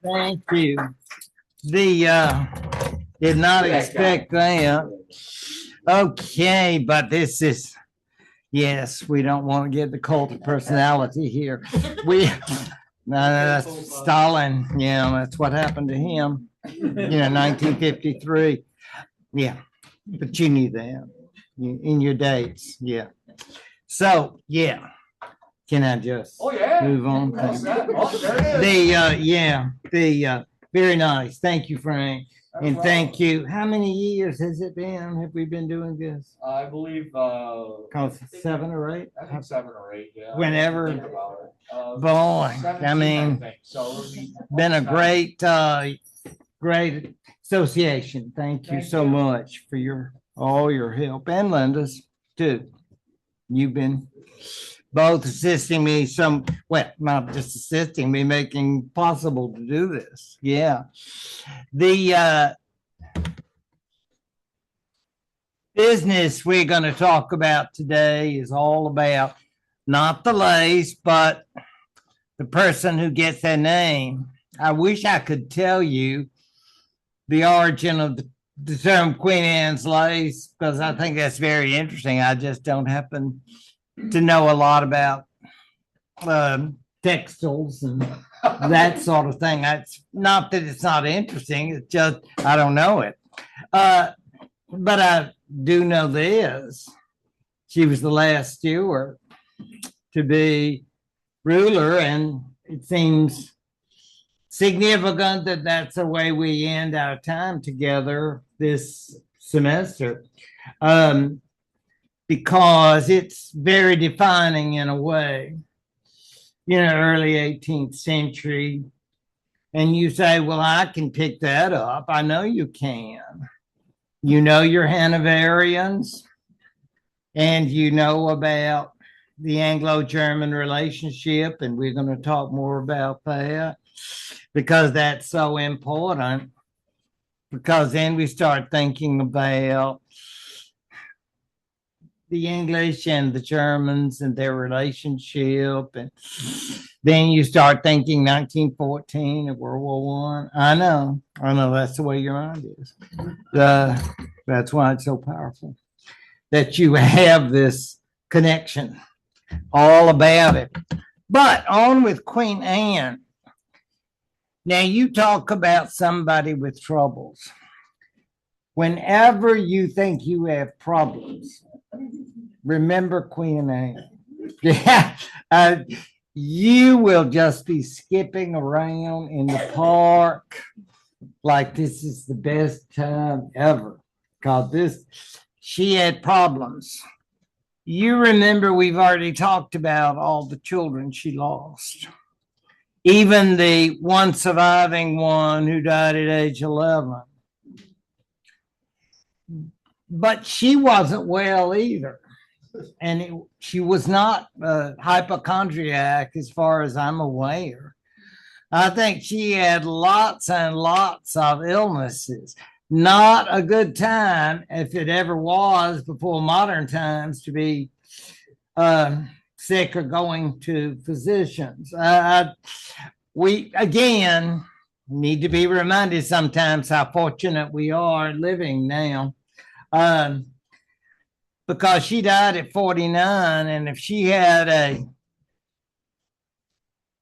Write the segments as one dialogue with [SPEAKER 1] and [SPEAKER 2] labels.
[SPEAKER 1] Thank you. Did not expect that. Okay, but this is, yes, we don't want to get the cult of personality here. That's Stalin. Yeah, that's what happened to him. 1953. Yeah, but you knew that in your dates. Yeah. So, yeah. Can I just move on? Very nice. Thank you, Frank. And thank you. How many years has it been? Have we been doing this?
[SPEAKER 2] I believe
[SPEAKER 1] 7 or 8?
[SPEAKER 2] I think 7 or 8, yeah.
[SPEAKER 1] Whenever. Boy, I mean,
[SPEAKER 2] think. So
[SPEAKER 1] been a great association. Thank you so much for all your help, and Linda's too. You've been both assisting me not just assisting me, making possible to do this. Yeah. The business we're going to talk about today is all about not the lace, but the person who gets their name. I wish I could tell you the origin of the term Queen Anne's lace, because I think that's very interesting. I just don't happen to know a lot about textiles and that sort of thing. It's not that it's not interesting. It's just I don't know it. But I do know this. She was the last Stuart to be ruler, and it seems significant that that's the way we end our time together this semester. Because it's very defining in a way, early 18th century. And you say, well, I can pick that up. I know you can. You know your Hanoverians, and you know about the Anglo-German relationship, and we're going to talk more about that because that's so important. Because then we start thinking about the English and the Germans and their relationship. And then you start thinking 1914 and World War I. I know that's the way your mind is. That's why it's so powerful that you have this connection all about it. But on with Queen Anne. Now you talk about somebody with troubles. Whenever you think you have problems, remember Queen Anne. Yeah, you will just be skipping around in the park like this is the best time ever. Because she had problems. You remember we've already talked about all the children she lost. Even the one surviving one who died at age 11. But she wasn't well either. And she was not a hypochondriac as far as I'm aware. I think she had lots and lots of illnesses. Not a good time, if it ever was before modern times, to be sick or going to physicians. We, again, need to be reminded sometimes how fortunate we are living now. Because she died at 49, and if she had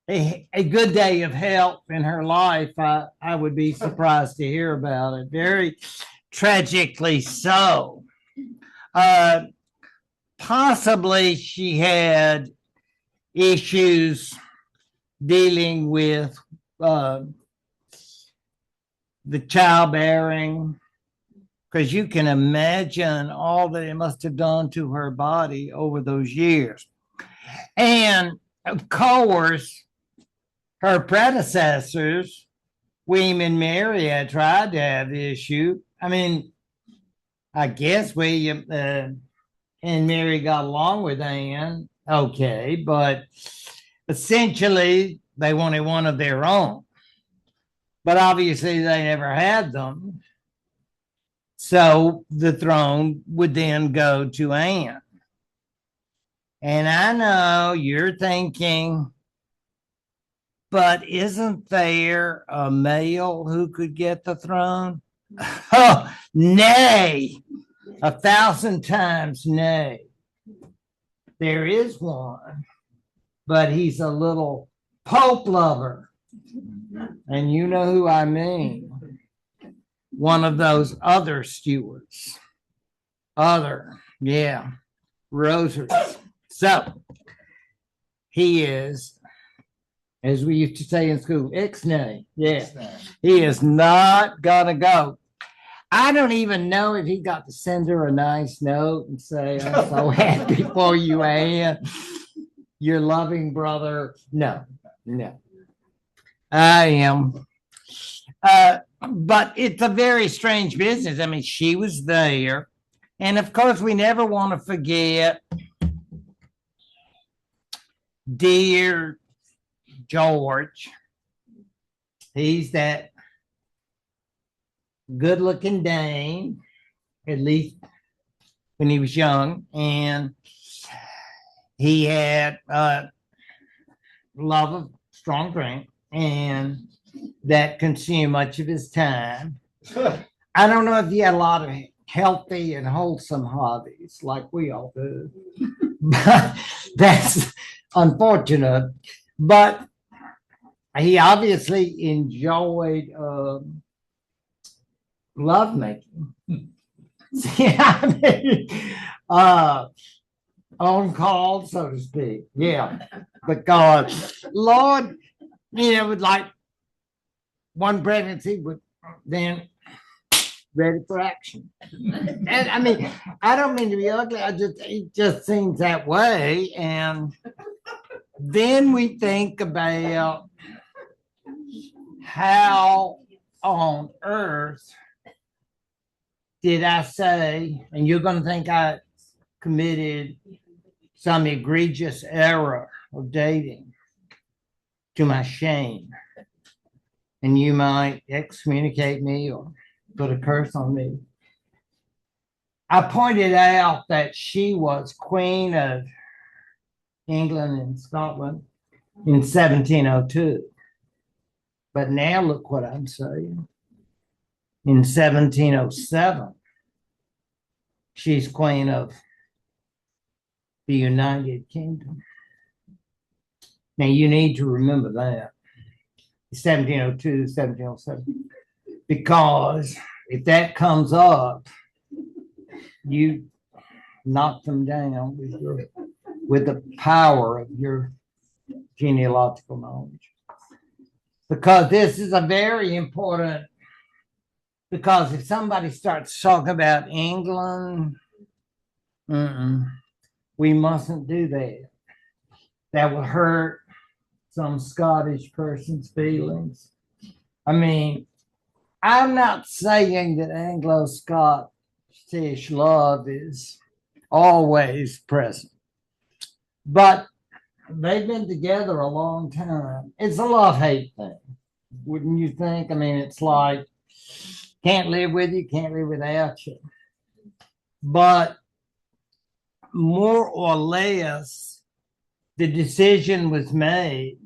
[SPEAKER 1] a good day of health in her life, I would be surprised to hear about it. Very tragically so. Possibly she had issues dealing with the childbearing, because you can imagine all that it must have done to her body over those years. And of course, her predecessors, William and Mary, had tried to have the issue. I mean, I guess William and Mary got along with Anne, okay, but essentially they wanted one of their own. But obviously they never had them. So the throne would then go to Anne. And I know you're thinking, But isn't there a male who could get the throne? Oh, nay, 1,000 times nay. There is one, but he's a little Pope lover. And you know who I mean. One of those other stewards. Rosaries. So he is, as we used to say in school, ixnay. Yeah, he is not gonna go. I don't even know if he got to send her a nice note and say, "I'm so happy for you, Anne. Your loving brother." No. I am. But it's a very strange business. I mean, she was there. And of course, we never want to forget dear George. He's that good looking Dane, at least when he was young. And he had a love of strong drink, and that consumed much of his time. I don't know if he had a lot of healthy and wholesome hobbies like we all do. But that's unfortunate. But he obviously enjoyed lovemaking. Yeah, on call, so to speak. Yeah, because Lord, with like one pregnancy would then ready for action. And I mean, I don't mean to be ugly. It just seems that way. And then we think about how on earth did I say, and you're going to think I committed some egregious error of dating to my shame. And you might excommunicate me or put a curse on me. I pointed out that she was Queen of England and Scotland in 1702. But now look what I'm saying. In 1707, she's Queen of the United Kingdom. Now you need to remember that. 1702, 1707. Because if that comes up, you knock them down with the power of your genealogical knowledge. Because this is a very important, because if somebody starts talking about England, we mustn't do that. That would hurt some Scottish person's feelings. I mean, I'm not saying that Anglo-Scottish love is always present, but they've been together a long time. It's a love-hate thing, wouldn't you think? I mean, it's like, can't live with you, can't live without you. But more or less, the decision was made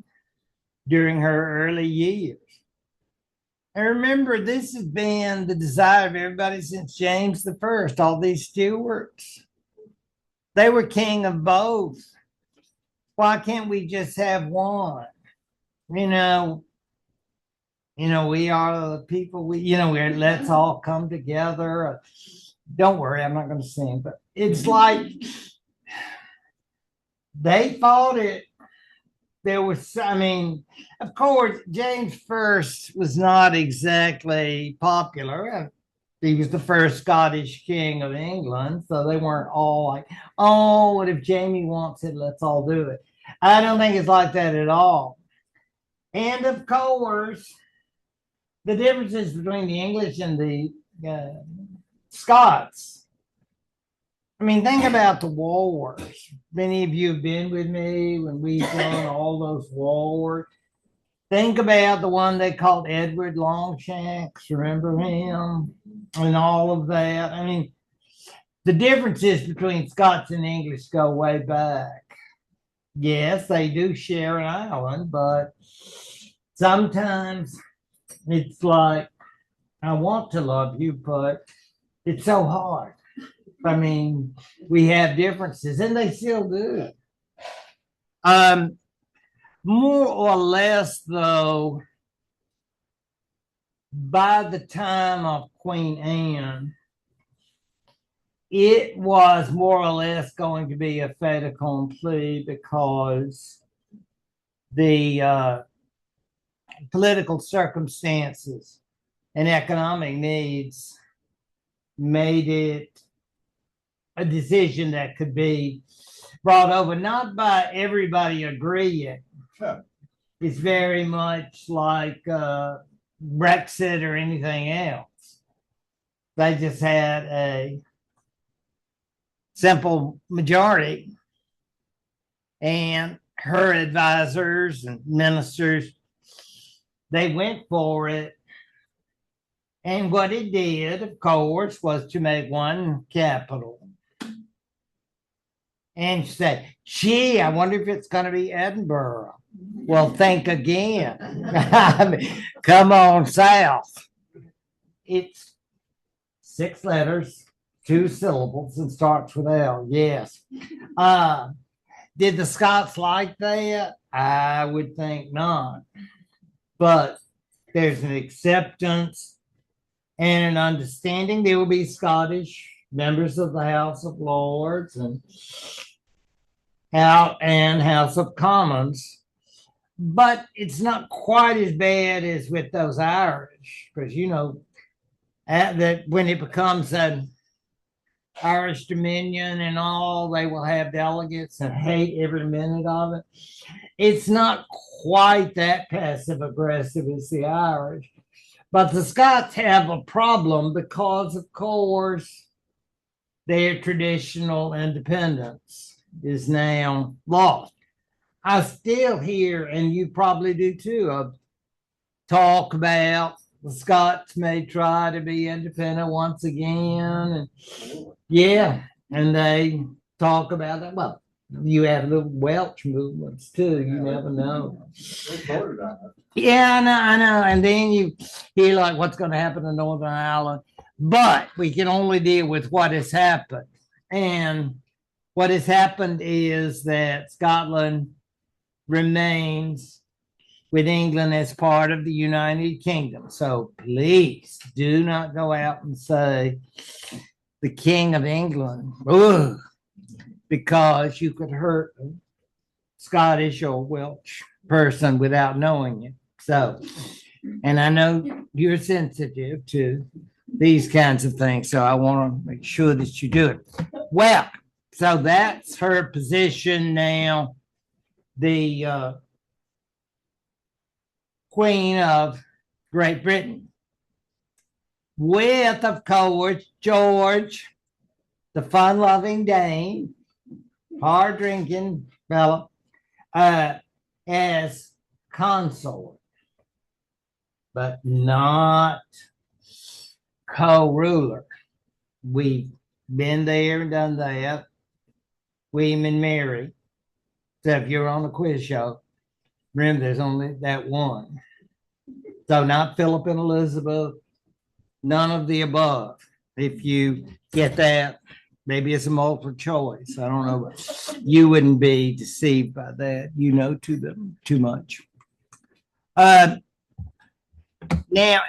[SPEAKER 1] during her early years. And remember, this has been the desire of everybody since James I, all these stewards. They were king of both. Why can't we just have one? We are the people, let's all come together. Don't worry, I'm not going to sing, but it's like they fought it. There was, of course, James I was not exactly popular. He was the first Scottish king of England, so they weren't all like, oh, what if Jamie wants it? Let's all do it. I don't think it's like that at all. And of course, the differences between the English and the Scots. Think about the wars. Many of you have been with me when we've done all those wars. Think about the one they called Edward Longshanks. Remember him? And all of that. The differences between Scots and English go way back. Yes, they do share an island, but Sometimes it's like, I want to love you, but it's so hard. I mean, we have differences, and they still do. Um, More or less, though, by the time of Queen Anne, it was more or less going to be a fait accompli because the political circumstances and economic needs made it a decision that could be brought over, not by everybody agreeing.
[SPEAKER 2] Sure.
[SPEAKER 1] It's very much like Brexit or anything else. They just had a simple majority, and her advisors and ministers, they went for it. And what it did, of course, was to make one capital. And she said, gee, I wonder if it's going to be Edinburgh. Well, think again. I mean, come on south. It's 6 letters, 2 syllables, and starts with L. Yes. Did the Scots like that? I would think not. But there's an acceptance and an understanding. There will be Scottish members of the House of Lords and House of Commons. But it's not quite as bad as with those Irish, because that when it becomes an Irish Dominion and all, they will have delegates and hate every minute of it. It's not quite that passive aggressive as the Irish, but the Scots have a problem because, of course, their traditional independence is now lost. I still hear, and you probably do too, of talk about the Scots may try to be independent once again. And yeah, and they talk about that. Well, you have little Welsh movements too. You never know. Yeah, I know. And then you hear like what's going to happen in Northern Ireland. But we can only deal with what has happened. And what has happened is that Scotland remains with England as part of the United Kingdom. So please do not go out and say the King of England, ugh, because you could hurt a Scottish or Welsh person without knowing it. So, and I know you're sensitive to these kinds of things, so I want to make sure that you do it. Well, so that's her position now. The Queen of Great Britain, with, of course, George, the fun-loving Dane, hard-drinking fellow, as consort, but not co-ruler. We've been there and done that. William and Mary. So if you're on a quiz show, remember there's only that one. So not Philip and Elizabeth, none of the above. If you get that, maybe it's a multiple choice. I don't know, but you wouldn't be deceived by that. You know too much. Now,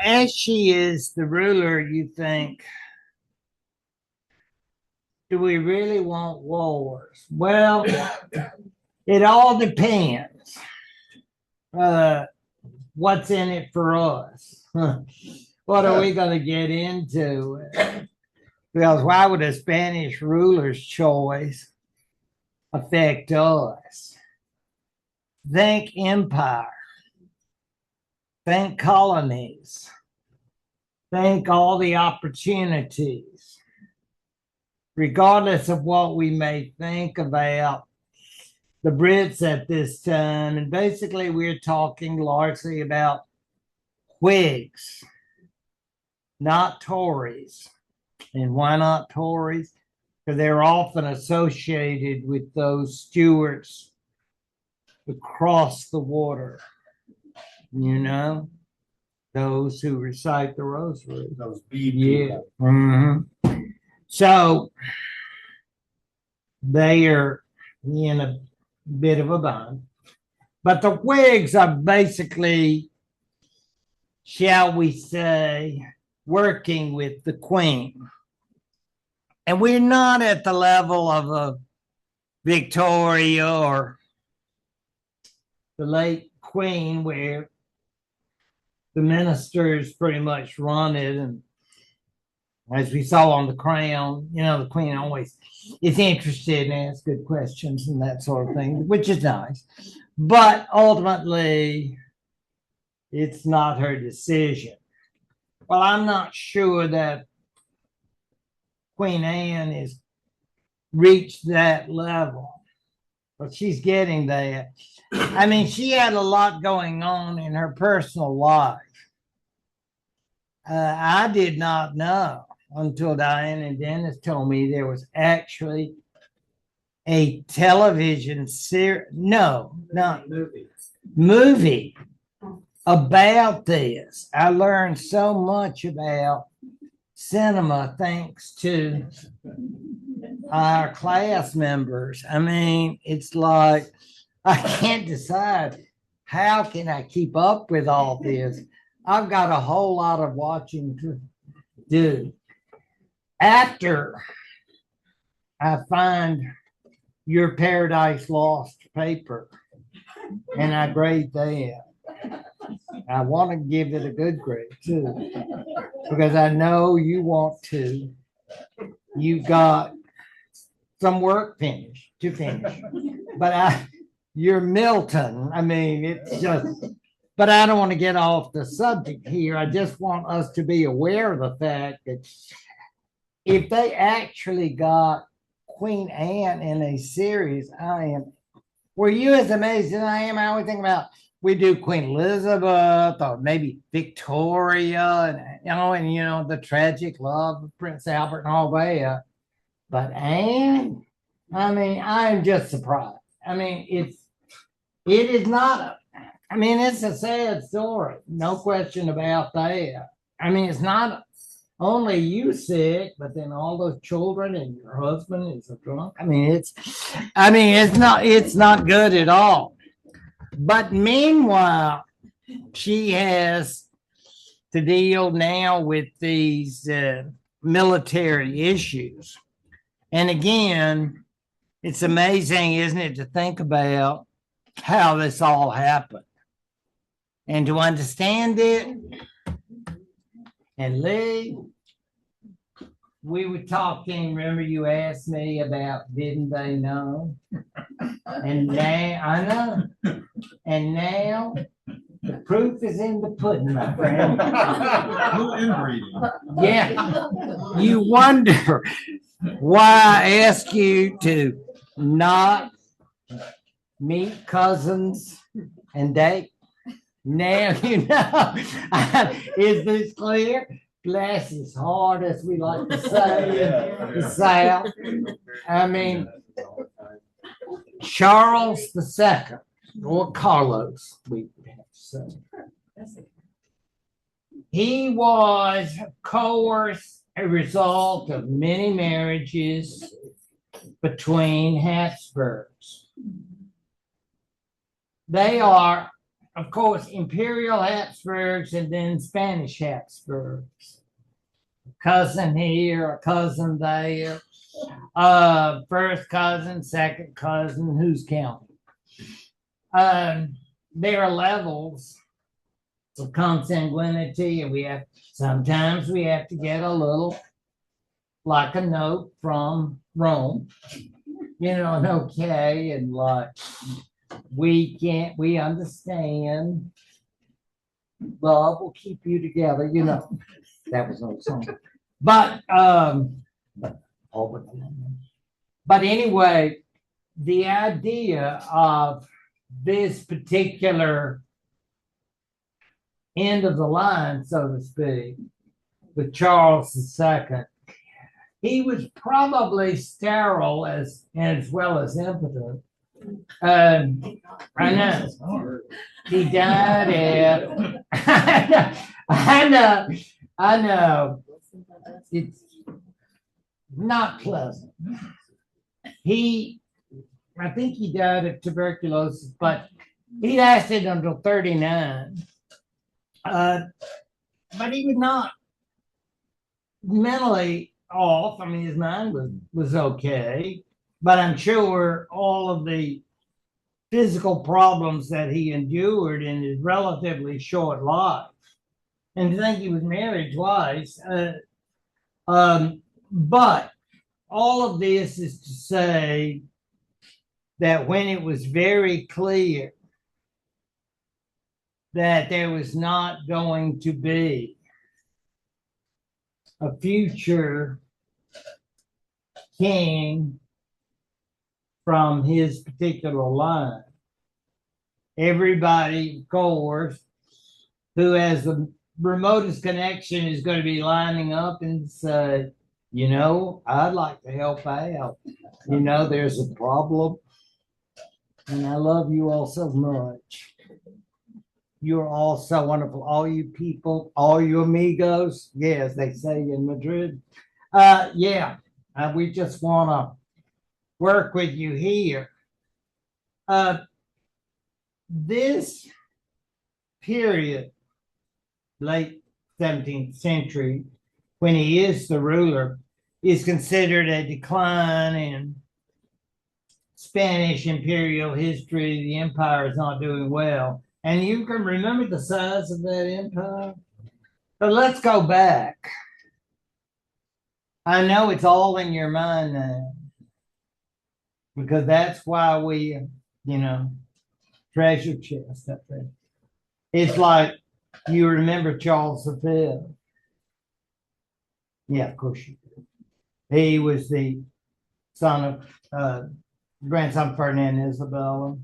[SPEAKER 1] as she is the ruler, you think, do we really want wars? Well, it all depends. What's in it for us? What are we going to get into? Because why would a Spanish ruler's choice affect us? Think empire. Think colonies. Think all the opportunities. Regardless of what we may think about the Brits at this time, and basically we're talking largely about Whigs, not Tories. And why not Tories? Because they're often associated with those Stuarts across the water. you know, those who recite the rosary.
[SPEAKER 2] Those bead
[SPEAKER 1] Yeah.
[SPEAKER 2] people.
[SPEAKER 1] So they are in a bit of a bind. But the Whigs are basically, shall we say, working with the Queen. And we're not at the level of a Victoria or the late Queen, where the ministers pretty much run it. And as we saw on The Crown, you know, the Queen always is interested and asks good questions and that sort of thing, which is nice. But ultimately, it's not her decision. Well, I'm not sure that Queen Anne has reached that level, but she's getting there. I mean, she had a lot going on in her personal life. I did not know until Diane and Dennis told me there was actually a television series, no, not movie about this. I learned so much about cinema thanks to our class members. I mean, it's like I can't decide how can I keep up with all this. I've got a whole lot of watching to do. After I find your Paradise Lost paper and I grade that, I want to give it a good grade too, because I know you want to. You've got some work to finish, but you're Milton. I mean, it's just, but I don't want to get off the subject here. I just want us to be aware of the fact that if they actually got Queen Anne in a series, were you as amazed as I am? I always think about, we do Queen Elizabeth or maybe Victoria, and the tragic love of Prince Albert and all that. But Anne, I mean, I'm just surprised. I mean, it is not, it's a sad story. No question about that. I mean, it's not only you sick, but then all those children and your husband is a drunk. It's not good at all. But meanwhile, she has to deal now with these military issues. And again, it's amazing, isn't it, to think about how this all happened and to understand it. And Lee, we were talking, remember you asked me about didn't they know? And now, I know. And now, the proof is in the pudding, my friend.
[SPEAKER 2] Inbreeding.
[SPEAKER 1] Yeah. You wonder why I ask you to not meet cousins and date. Now you know. Is this clear? Bless his heart, as we like to say in the South. I mean, Charles II, or Carlos, we would have to say. He was, of course, a result of many marriages between Habsburgs. They are, of course, Imperial Habsburgs and then Spanish Habsburgs. Cousin here, a cousin there. First cousin, second cousin, who's counting? There are levels of consanguinity, and sometimes we have to get a little, like a note from Rome, an okay, and like, we understand, love will keep you together, that was no song. But anyway, the idea of this particular end of the line, so to speak, with Charles II, he was probably sterile as well as impotent, I know. He died at, I know. It's not pleasant. I think he died of tuberculosis, but he lasted until 39. But he was not mentally off. I mean, his mind was okay, but I'm sure all of the physical problems that he endured in his relatively short life, and to think he was married twice. But all of this is to say that when it was very clear that there was not going to be a future king from his particular line, everybody, of course, who has the remotest connection is going to be lining up and say, I'd like to help out. There's a problem. And I love you all so much. You're all so wonderful. All you people, all you amigos. Yes, they say in Madrid. We just want to work with you here. This period, late 17th century, when he is the ruler, is considered a decline in Spanish imperial history. The empire is not doing well. And you can remember the size of that empire. But let's go back. I know it's all in your mind now, because that's why we, treasure chest up there. It's like you remember Charles V. Yeah, of course you do. He was the son of grandson of Ferdinand and Isabella.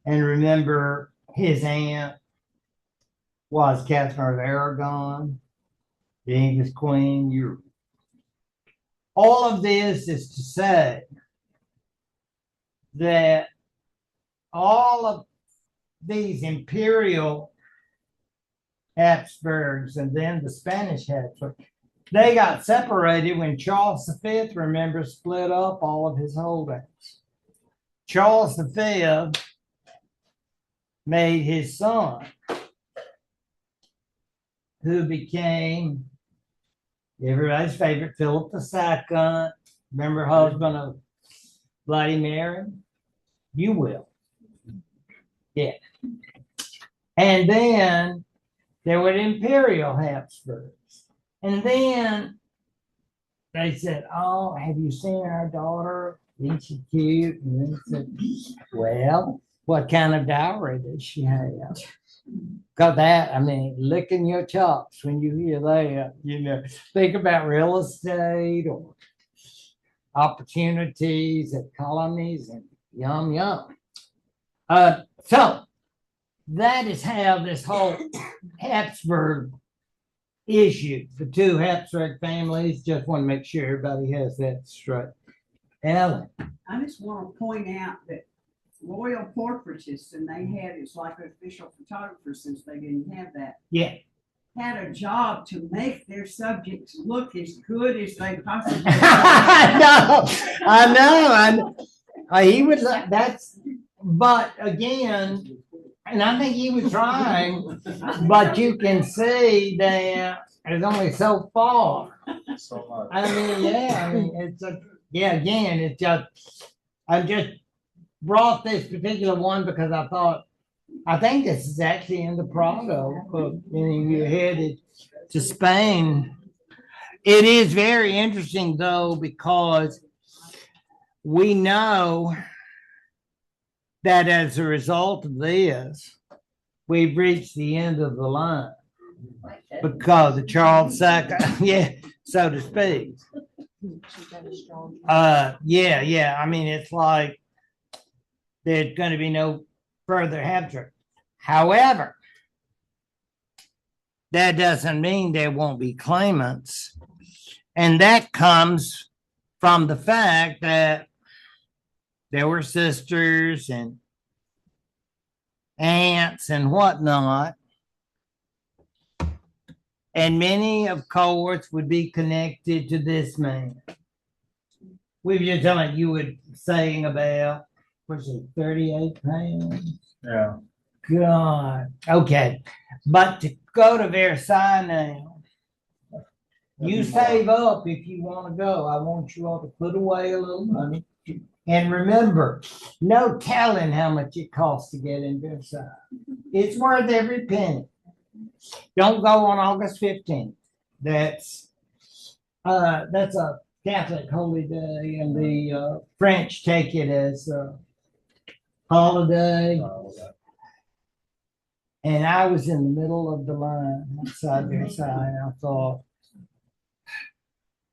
[SPEAKER 1] And remember his aunt was Catherine of Aragon, the English queen. All of this is to say that all of these imperial Habsburgs and then the Spanish Habsburgs, they got separated when Charles V, remember, split up all of his holdings. Charles V made his son, who became everybody's favorite, Philip II. Remember, husband of Bloody Mary? You will. Yeah. And then there were the Imperial Habsburgs. And then they said, "Oh, have you seen our daughter? Isn't she cute?" And they said, "Well, what kind of dowry does she have?" Got that? I mean, licking your chops when you hear that. Think about real estate or opportunities at colonies and yum. So that is how this whole Habsburg issue, the two Habsburg families, just want to make sure everybody has that straight. Ellen.
[SPEAKER 3] I just want to point out that royal portraitists, and they had, it's like an official photographer since they didn't have that.
[SPEAKER 1] Yeah.
[SPEAKER 3] Had a job to make their subjects look as good as they possibly could.
[SPEAKER 1] I know. He was but again, and I think he was trying, but you can see that there's only so far.
[SPEAKER 2] So much.
[SPEAKER 1] It's just, I just brought this particular one because I think this is actually in the Prado, you're headed to Spain. It is very interesting though, because we know that as a result of this, we've reached the end of the line because of Charles II, so to speak. I mean, it's like there's going to be no further Habsburg. However, that doesn't mean there won't be claimants. And that comes from the fact that there were sisters and aunts and whatnot. And many of course would be connected to this man. We were just talking about, you were saying about, what's it, 38 pounds?
[SPEAKER 2] Yeah.
[SPEAKER 1] God. Okay. But to go to Versailles now, you save up if you want to go. I want you all to put away a little money. And remember, no telling how much it costs to get in Versailles. It's worth every penny. Don't go on August 15th. That's a Catholic holy day, and the French take it as a holiday. And I was in the middle of the line outside Versailles, and I thought,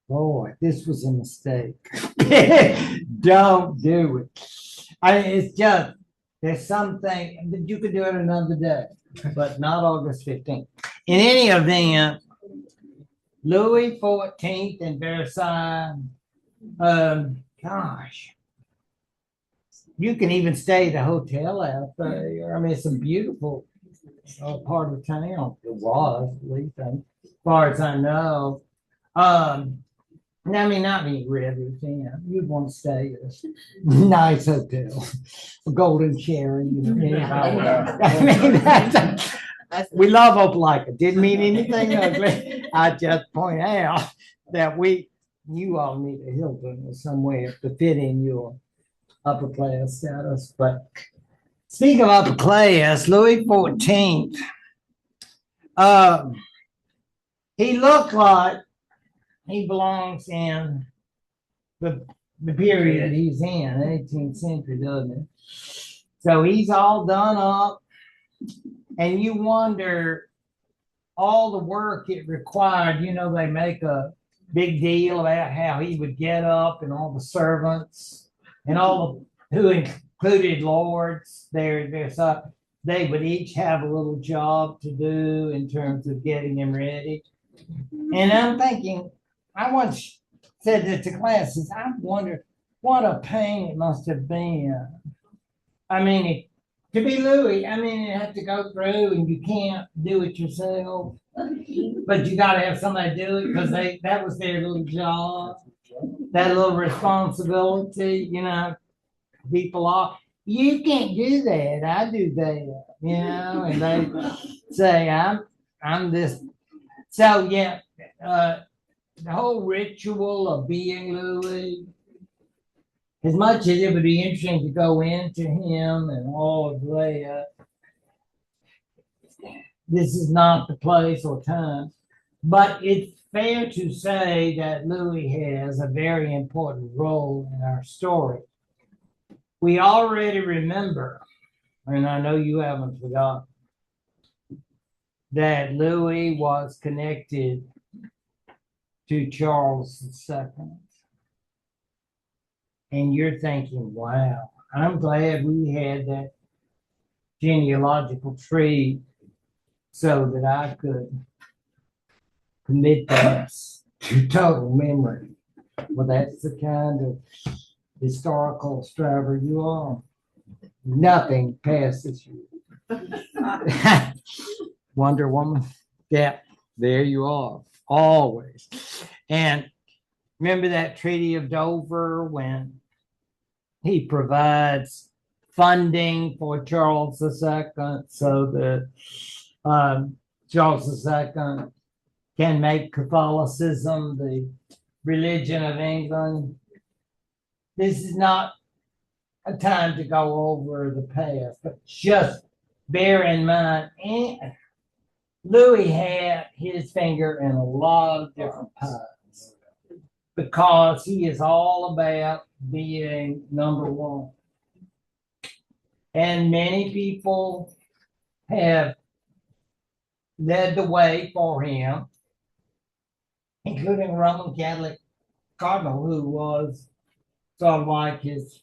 [SPEAKER 1] boy, this was a mistake. Don't do it. I mean, it's just, there's something that you could do it another day, but not August 15th. In any event, Louis XIV and Versailles, gosh, you can even stay at a hotel out there. I mean, it's a beautiful part of town. It was, at least, as far as I know. I mean, not many rivers, you'd want to stay at a nice hotel, a Golden Cherry. I mean, we love Opelika. Didn't mean anything ugly. I just point out that you all need a Hilton or somewhere to fit in your upper class status. But speaking of upper class, Louis XIV, he looked like he belongs in the period he's in, 18th century, doesn't it? So he's all done up, and you wonder all the work it required. They make a big deal about how he would get up, and all the servants and all who included lords, they would each have a little job to do in terms of getting him ready. And I'm thinking, I once said this to classes, I wonder what a pain it must have been. I mean, to be Louis, I mean, you have to go through and you can't do it yourself, but you got to have somebody do it because that was their little job, that little responsibility, people are, you can't do that, I do that, and they say, I'm this. So, yeah, the whole ritual of being Louis, as much as it would be interesting to go into him and all of that, this is not the place or time. But it's fair to say that Louis has a very important role in our story. We already remember, and I know you haven't forgotten, that Louis was connected to Charles II. And you're thinking, wow, I'm glad we had that genealogical tree so that I could commit that to total memory. Well, that's the kind of historical striver you are. Nothing passes you. Wonder Woman. Yeah, there you are. Always. And remember that Treaty of Dover when he provides funding for Charles II so that Charles II can make Catholicism the religion of England. This is not a time to go over the past, but just bear in mind, Louis had his finger in a lot of different pies because he is all about being number one. And many people have led the way for him, including a Roman Catholic cardinal who was sort of like his,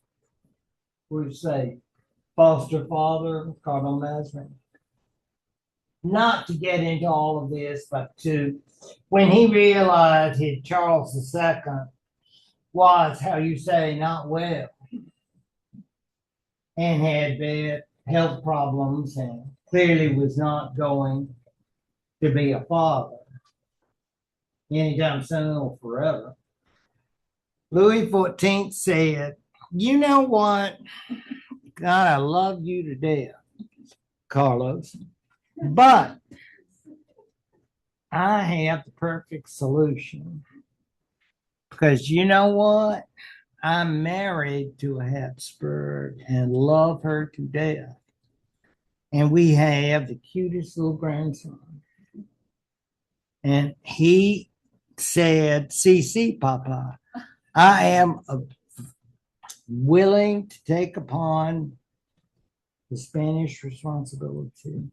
[SPEAKER 1] what would you say, foster father, Cardinal Mazarin. Not to get into all of this, but when he realized his Charles II was, how you say, not well, and had bad health problems and clearly was not going to be a father anytime soon or forever. Louis XIV said, "You know what? God, I love you to death, Carlos, but I have the perfect solution. Because you know what? I'm married to a Habsburg and love her to death. And we have the cutest little grandson." And he said, "CC, Papa, I am willing to take upon the Spanish responsibility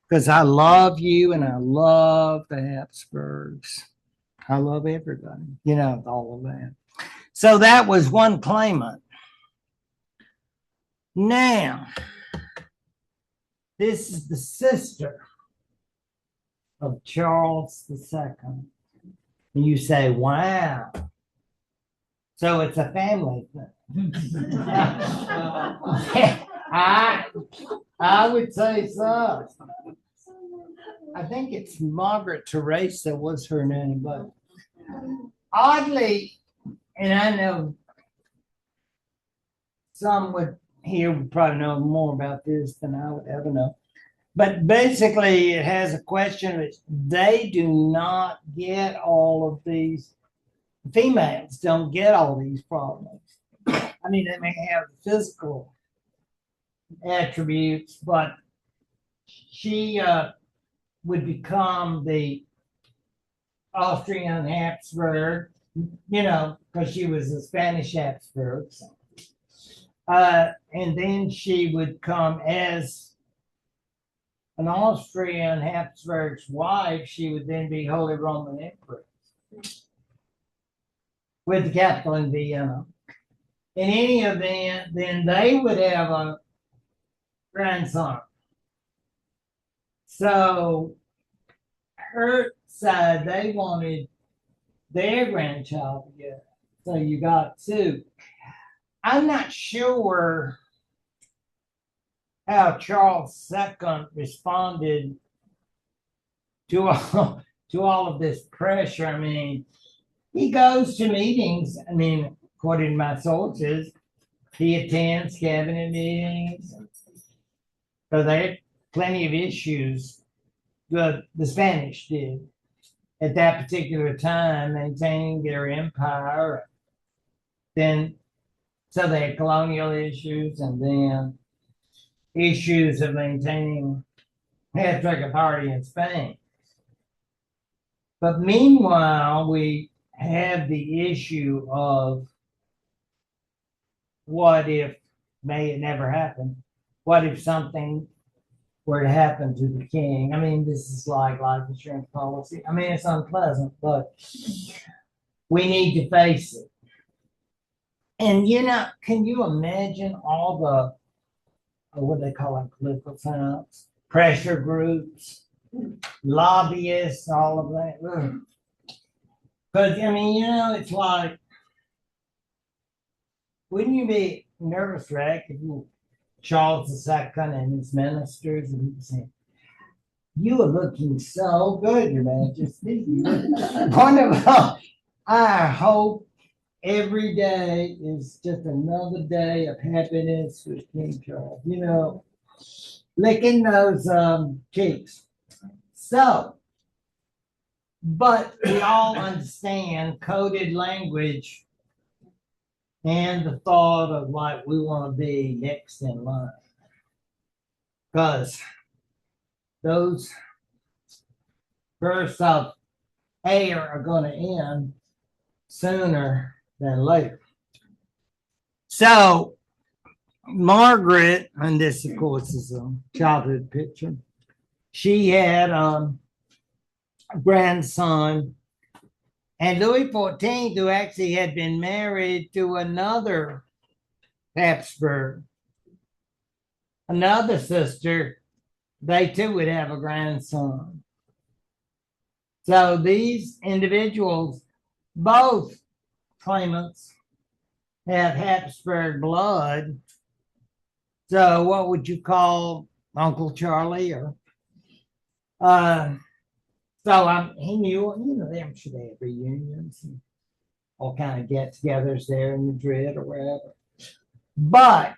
[SPEAKER 1] because I love you and I love the Habsburgs. I love everybody, all of that." So that was one claimant. Now, this is the sister of Charles II. And you say, wow. So it's a family thing. I would say so. I think it's Margaret Teresa was her name, but oddly, and I know some here would probably know more about this than I would ever know. But basically, it has a question that they do not get all of these, females don't get all these problems. I mean, they may have physical attributes, but she would become the Austrian Habsburg, because she was a Spanish Habsburg. And then she would come as an Austrian Habsburg's wife. She would then be Holy Roman Empress with the capital in Vienna. In any event, then they would have a grandson. So her side, they wanted their grandchild to get. So you got two. I'm not sure how Charles II responded to all of this pressure. I mean, he goes to meetings. I mean, according to my sources, he attends cabinet meetings. So they had plenty of issues. The Spanish did at that particular time, maintaining their empire. Then, so they had colonial issues, and then issues of maintaining Habsburg authority in Spain. But meanwhile, we have the issue of what if, may it never happen, what if something were to happen to the king? I mean, this is like life insurance policy. I mean, it's unpleasant, but we need to face it. And can you imagine all the, what they call it, political science, pressure groups, lobbyists, all of that? Because, I mean, it's like, wouldn't you be nervous, wreck, if you Charles II and his ministers and he'd say, "You are looking so good, Your Majesty." Wonderful. I hope every day is just another day of happiness with King Charles, licking those cheeks. So, but we all understand coded language and the thought of like we want to be next in line. Because those bursts of air are going to end sooner than later. So Margaret, and this of course is a childhood picture, she had a grandson, and Louis XIV, who actually had been married to another Habsburg, another sister, they too would have a grandson. So these individuals, both claimants, have Habsburg blood, So what would you call Uncle Charlie or he knew, them should have reunions and all kind of get-togethers there in Madrid or wherever. But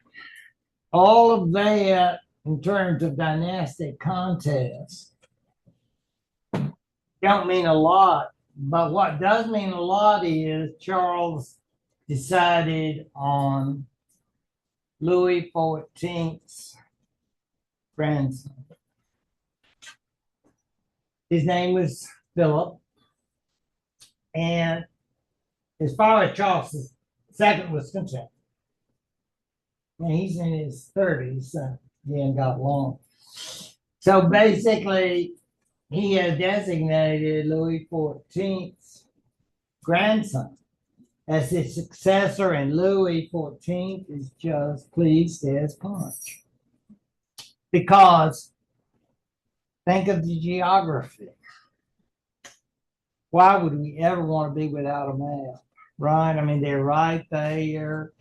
[SPEAKER 1] all of that in terms of dynastic contests don't mean a lot. But what does mean a lot is Charles decided on Louis XIV's grandson. His name was Philip. And as far as Charles II was concerned, and he's in his 30s, so he ain't got long. So basically, he has designated Louis XIV's grandson as his successor, and Louis XIV is just pleased as punch. Because think of the geography. Why would we ever want to be without a map? Right? I mean, they're right there.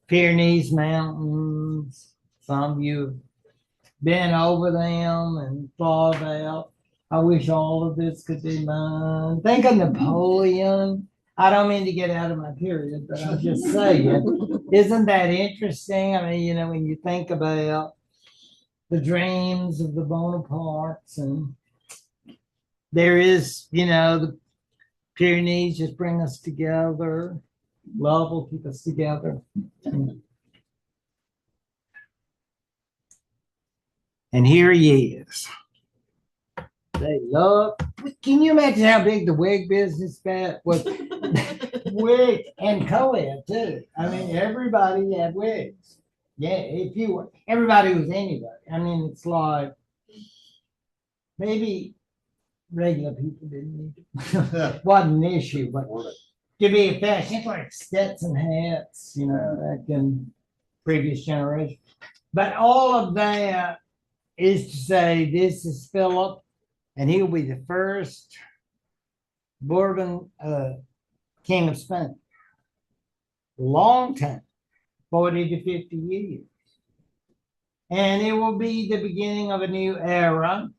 [SPEAKER 1] Pyrenees Mountains. Some of you have been over them and thought about, I wish all of this could be mine. Think of Napoleon. I don't mean to get out of my period, but I'm just saying, isn't that interesting? I mean, when you think about the dreams of the Bonapartes, and there is, the Pyrenees just bring us together. Love will keep us together. And here he is. They love. Can you imagine how big the wig business was? Wig and co-ed too. I mean, everybody had wigs. Yeah, everybody was anybody. I mean, it's like maybe regular people didn't need it. Wasn't an issue, but to be a fashion, it's like Stetson hats, back in previous generation. But all of that is to say, this is Philip, and he'll be the first Bourbon king of Spain. Long time, 40 to 50 years. And it will be the beginning of a new era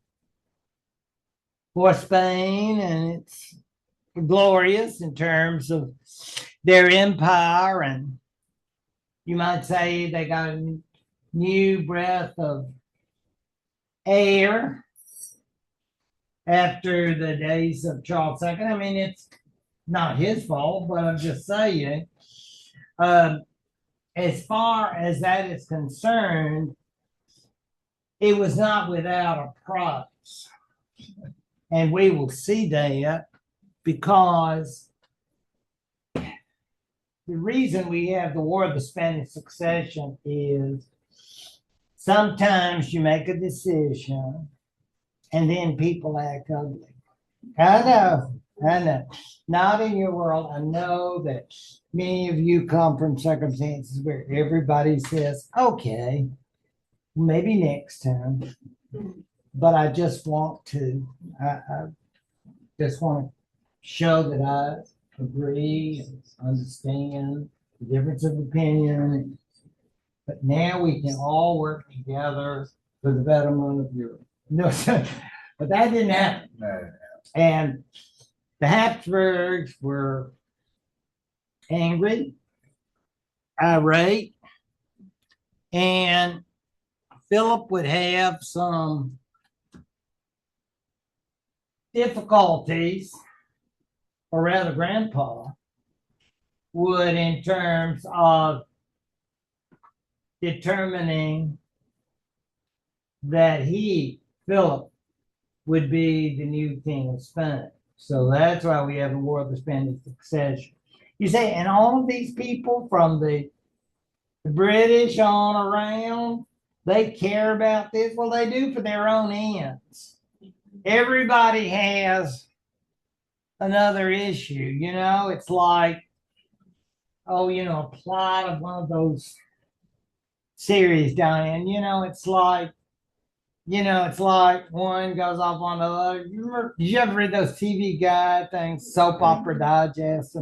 [SPEAKER 1] for Spain, and it's glorious in terms of their empire, and you might say they got a new breath of air after the days of Charles II. I mean, it's not his fault, but I'm just saying, as far as that is concerned, it was not without a price. And we will see that, because the reason we have the War of the Spanish Succession is sometimes you make a decision and then people act ugly. I know. Not in your world. I know that many of you come from circumstances where everybody says, okay, maybe next time. But I just want to, I just want to show that I agree and understand the difference of opinion. But now we can all work together for the betterment of Europe. No, but that didn't happen.
[SPEAKER 2] No.
[SPEAKER 1] And the Habsburgs were angry, irate, and Philip would have some difficulties, or rather Grandpa would, in terms of determining that Philip, would be the new king of Spain. So that's why we have the War of the Spanish Succession. You say, and all of these people from the British on around, they care about this? Well, they do for their own ends. Everybody has another issue, it's like, a plot of one of those series, Diane, it's like one goes off on the other. Did you ever read those TV guide things, Soap Opera Digest?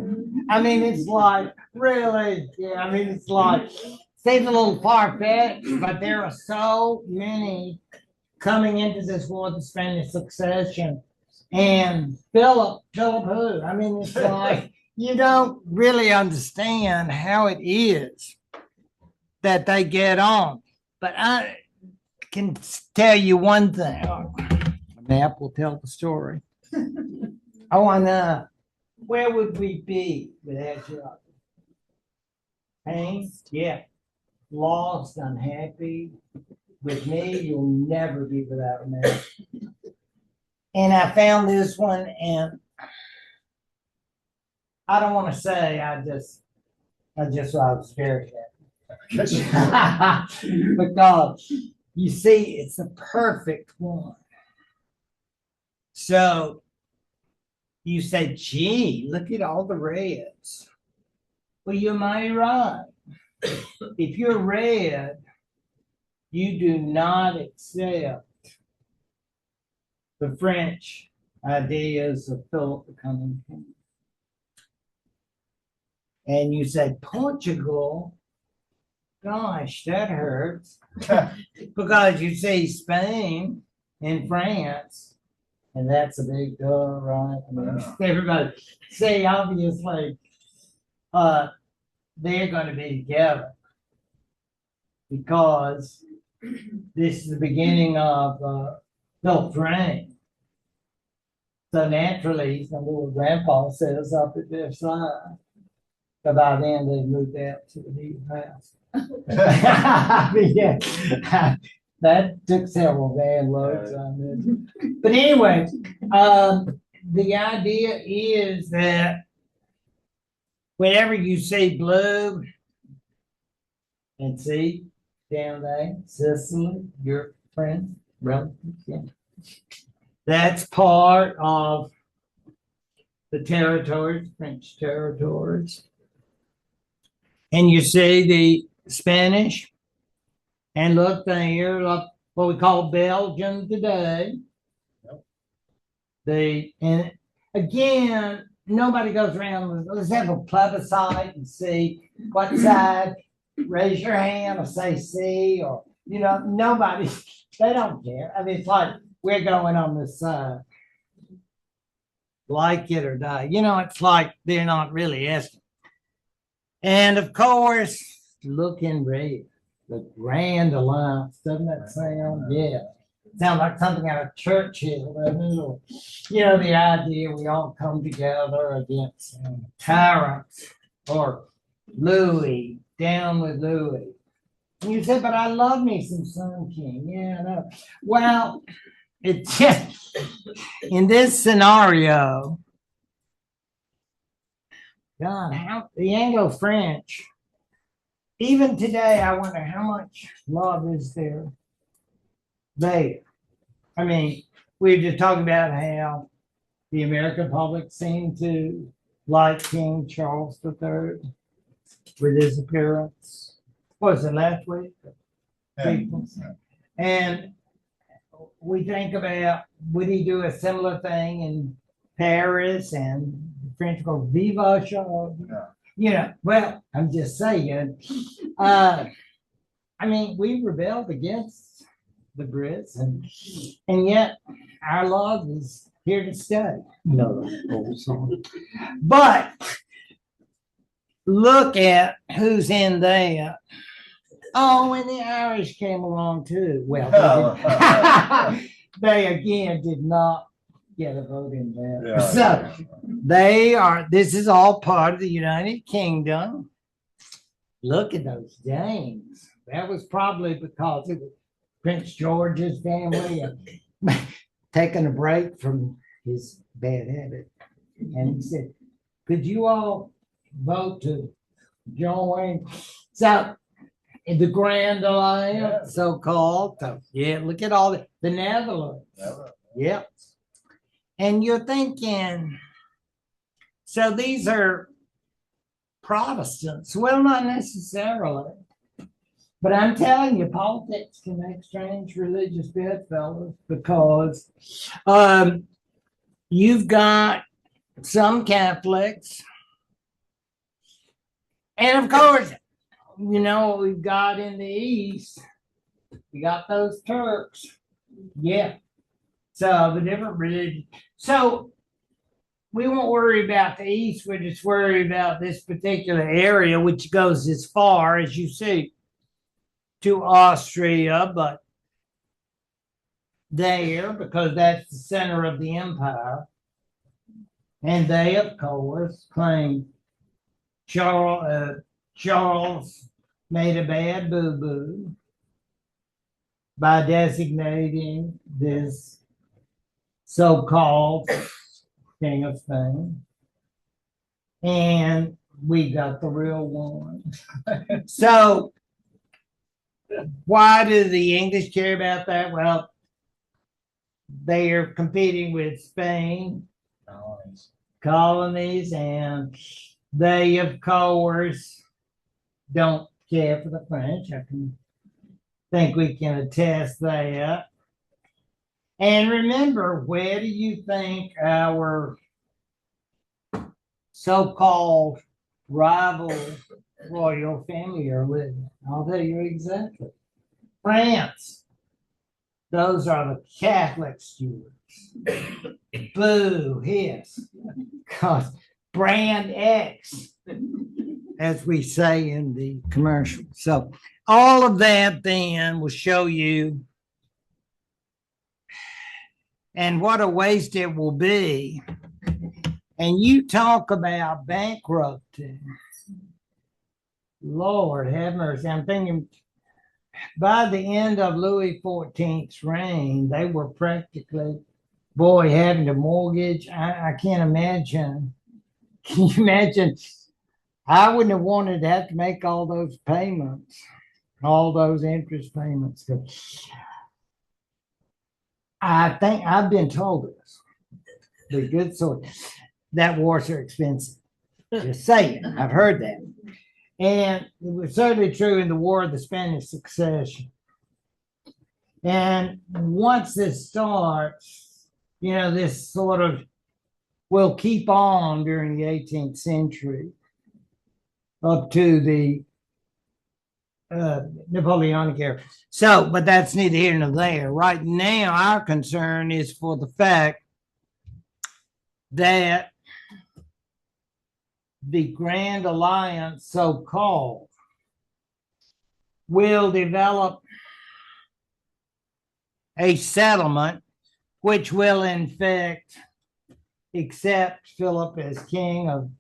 [SPEAKER 1] I mean, it's like, really? Yeah, I mean, it's like seems a little far-fetched, but there are so many coming into this war, the Spanish succession. And Philip who? I mean, it's like you don't really understand how it is that they get on. But I can tell you one thing. The map will tell the story. Oh, I know. Where would we be without you? Pain? Yeah. Lost, unhappy. With me, you'll never be without me. And I found this one, and I don't want to say I was very happy. Because you see, it's the perfect one. So you say, gee, look at all the reds. Well, you might be right. If you're red, you do not accept the French ideas of Philip becoming king. And you say, Portugal, gosh, that hurts. Because you see Spain and France, and that's a big deal, right? I mean, everybody say, obviously, they're going to be together because this is the beginning of Philip's reign. So naturally, he's going to do what Grandpa says up at their side. But by then, they moved out to the new house. Yeah, that took several van loads on this. But anyway, the idea is that whenever you see blue and see down there, Sicily, your friends, relatives, yeah. That's part of the territories, French territories. And you see the Spanish, and look there, look what we call Belgium today. And again, nobody goes around, let's have a plebiscite and see what side, raise your hand or say C, or, nobody, they don't care. I mean, it's like, we're going on this side. Like it or die. It's like they're not really asking. And of course, look in red, the Grand Alliance. Doesn't that sound? Yeah. Sounds like something out of Churchill, doesn't it? Or, the idea we all come together against tyrants or Louis, down with Louis. And you say, but I love me some Sun King. Yeah, I know. Well, it's just in this scenario, God, how the Anglo-French, even today, I wonder how much love is there. I mean, we were just talking about how the American public seemed to like King Charles III with his appearance. What was it, last week? And we think about, would he do a similar thing in Paris, and the French go, Viva Charles? Well, I'm just saying, I mean, we rebelled against the Brits, and yet our love is here to stay. No, but look at who's in there. Oh, and the Irish came along too. Well, they again did not get a vote in there.
[SPEAKER 2] Yeah.
[SPEAKER 1] So this is all part of the United Kingdom. Look at those Danes. That was probably because it was Prince George's family taking a break from his bad habit. And he said, could you all vote to join? So the Grand Alliance, so-called. So, yeah, look at all the Netherlands. Yep. And you're thinking, so these are Protestants. Well, not necessarily. But I'm telling you, politics can make strange religious bedfellows, because you've got some Catholics. And of course, you know what we've got in the east? We got those Turks. Yeah. So the different religions. So we won't worry about the east. We'll just worry about this particular area, which goes as far as you see to Austria, but there, because that's the center of the empire. And they, of course, claim Charles made a bad boo-boo by designating this so-called King of Spain. And we got the real one. So why do the English care about that? Well, they are competing with Spain, colonies, and they, of course, don't care for the French. I can think we can attest that. And remember, where do you think our so-called rival royal family are living? I'll tell you exactly. France. Those are the Catholic stewards. Boo, hiss. Because brand X, as we say in the commercial. So all of that then will show you, and what a waste it will be. And you talk about bankrupting. Lord have mercy. I'm thinking by the end of Louis XIV's reign, they were practically, boy, having to mortgage. I can't imagine. Can you imagine? I wouldn't have wanted to have to make all those payments, all those interest payments. I think I've been told this. The good sort that wars are expensive. Just saying, I've heard that. And it was certainly true in the War of the Spanish Succession. And once this starts, you know, this sort of will keep on during the 18th century up to the Napoleonic era. So, but that's neither here nor there. Right now, our concern is for the fact that the Grand Alliance, so-called, will develop a settlement which will, in fact, accept Philip as king of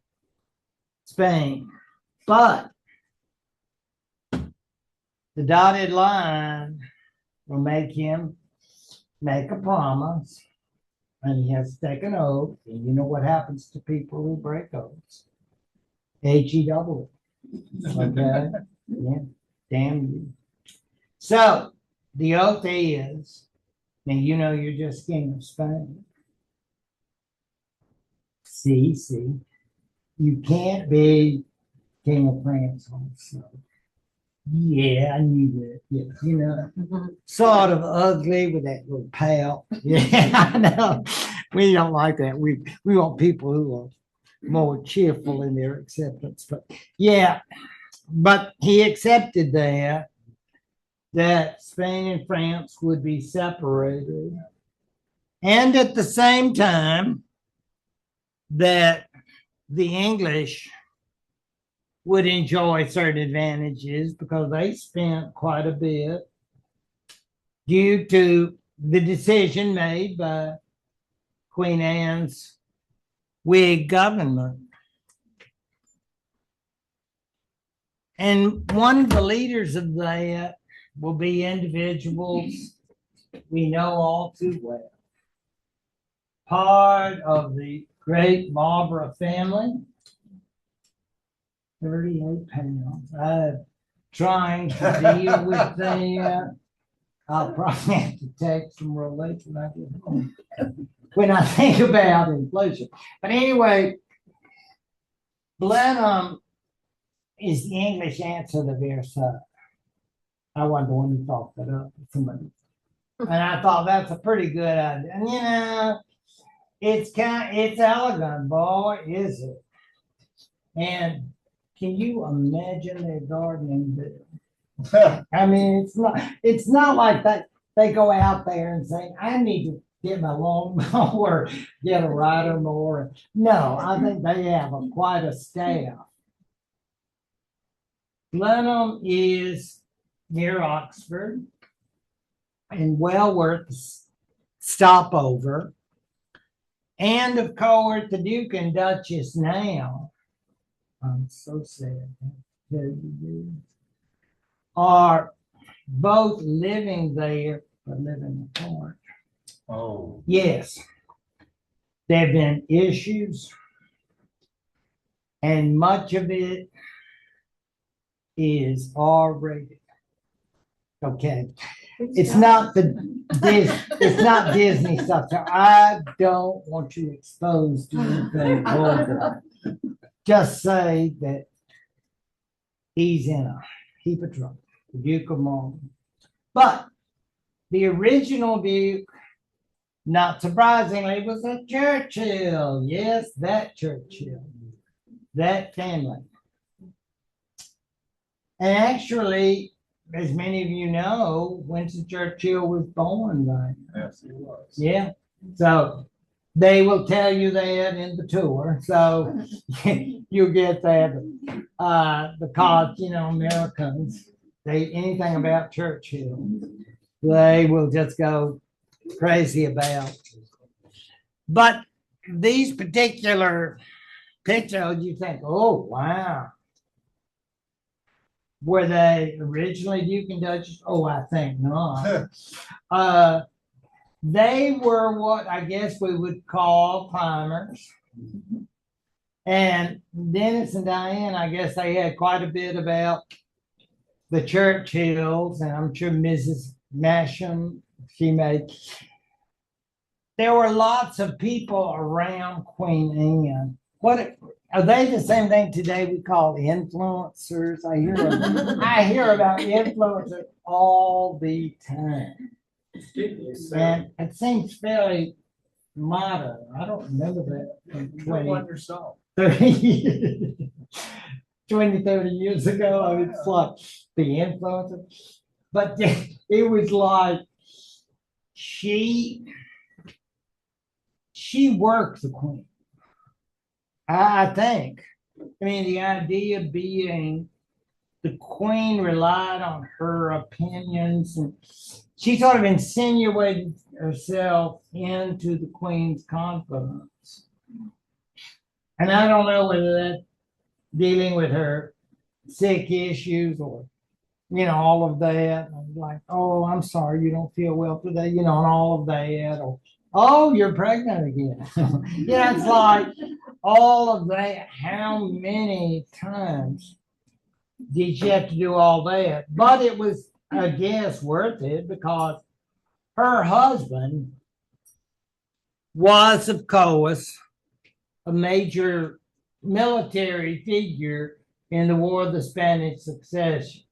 [SPEAKER 1] Spain. But the dotted line will make him make a promise, and he has to take an oath. And you know what happens to people who break oaths? HEW. Okay? Yeah. Damn you. So the oath is, and you know you're just king of Spain. See, you can't be king of France also. Yeah, I knew that. Yeah, you know, sort of ugly with that little pout. Yeah, I know. We don't like that. We want people who are more cheerful in their acceptance. But yeah, but he accepted that Spain and France would be separated, and at the same time that the English would enjoy certain advantages because they spent quite a bit due to the decision made by Queen Anne's Whig government. And one of the leaders of that will be individuals we know all too well. Part of the great Marlborough family, 38 pounds. I'm trying to deal with that. I'll probably have to take some relief when I think about inflation. But anyway, Blenheim is the English answer to Versailles. I wonder when you thought that up with somebody. And I thought that's a pretty good idea. And you know, it's elegant, boy, is it? And can you imagine their gardening bill? I mean, it's not like that they go out there and say, I need to get my lawnmower, get a rider mower. No, I think they have quite a staff. Blenheim is near Oxford and well worth the stopover. And of course, the Duke and Duchess now, I'm so sad, are both living there, but living apart.
[SPEAKER 2] Oh.
[SPEAKER 1] Yes, there have been issues, and much of it is R-rated. Okay, it's not Disney stuff. So I don't want you exposed to anything vulgar. Just say that he's in a heap of trouble, the Duke of Marlborough. But the original Duke, not surprisingly, was a Churchill. Yes, that Churchill, that family. And actually, as many of you know, Winston Churchill was born there.
[SPEAKER 2] Yes, he was.
[SPEAKER 1] Yeah. So they will tell you that in the tour. So you get that. Because, Americans, anything about Churchill, they will just go crazy about. But these particular pictures, you think, oh, wow. Were they originally Duke and Duchess? Oh, I think not. They were what I guess we would call climbers. And Dennis and Diane, I guess they had quite a bit about the Churchills, and I'm sure Mrs. Masham, there were lots of people around Queen Anne. What are they the same thing today we call influencers? I hear about influencers all the time. And it seems fairly modern. I don't remember that from 30, 30 years ago. I mean, it's like the influencer. But it was like she worked the queen. I think. I mean, the idea being the queen relied on her opinions, and she sort of insinuated herself into the queen's confidence. And I don't know whether that's dealing with her sick issues or, all of that. Like, oh, I'm sorry, you don't feel well today, and all of that. Or, oh, you're pregnant again. It's like all of that. How many times did you have to do all that? But it was, I guess, worth it because her husband was, of course, a major military figure in the War of the Spanish Succession.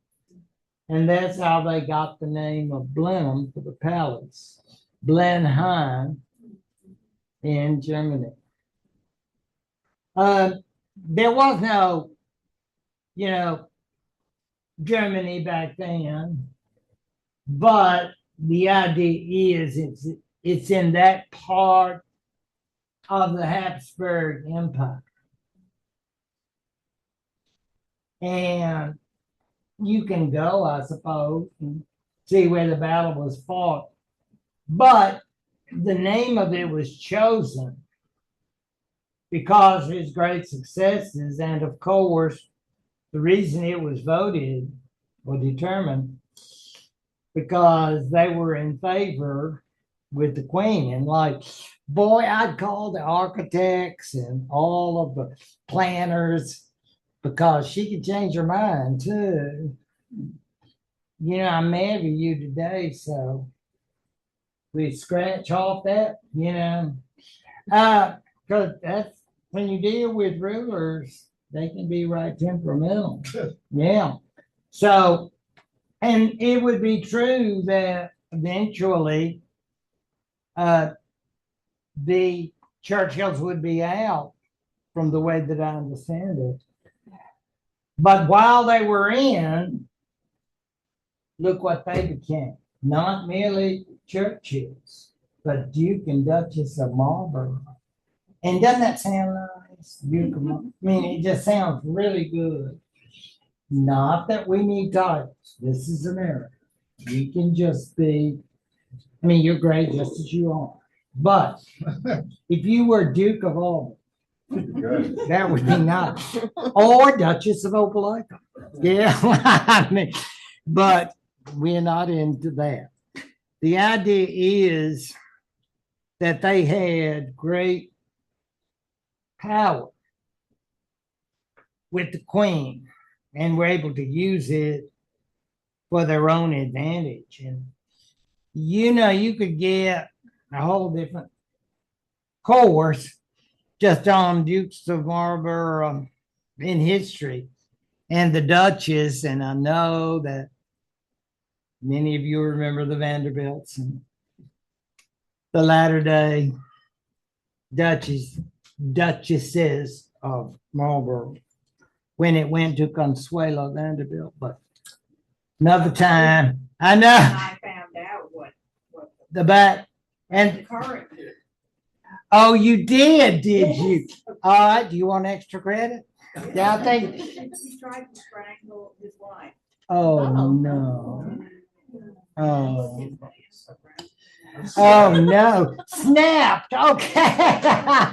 [SPEAKER 1] And that's how they got the name of Blenheim for the palace. Blenheim in Germany. There was no, Germany back then, but the idea is it's in that part of the Habsburg Empire. And you can go, I suppose, and see where the battle was fought. But the name of it was chosen because of his great successes. And of course, the reason it was voted or determined because they were in favor with the queen. And like, boy, I'd call the architects and all of the planners because she could change her mind too. I'm mad with you today, so we scratch off that, because that's when you deal with rulers, they can be right temperamental. Yeah. So, and it would be true that eventually the Churchills would be out from the way that I understand it. But while they were in, look what they became. Not merely churches, but Duke and Duchess of Marlborough. And doesn't that sound nice? Duke of Marlborough. I mean, it just sounds really good. Not that we need titles. This is America. You can just be, I mean, you're great just as you are. But if you were Duke of Albany,
[SPEAKER 2] Good.
[SPEAKER 1] that would be nice. Or Duchess of Opelika. Yeah, I mean, but we're not into that. The idea is that they had great power with the queen and were able to use it for their own advantage. And you could get a whole different course just on Dukes of Marlborough in history and the Duchess. And I know that many of you remember the Vanderbilts and the latter day Duchesses of Marlborough when it went to Consuelo Vanderbilt. But another time, I know
[SPEAKER 4] I found out what
[SPEAKER 1] the back
[SPEAKER 4] the
[SPEAKER 1] and
[SPEAKER 4] current is.
[SPEAKER 1] oh, you did you? All right, do you want extra credit? Yeah, I think.
[SPEAKER 4] He tried to strangle his wife.
[SPEAKER 1] Oh no. Oh. Oh no. Snapped. Okay.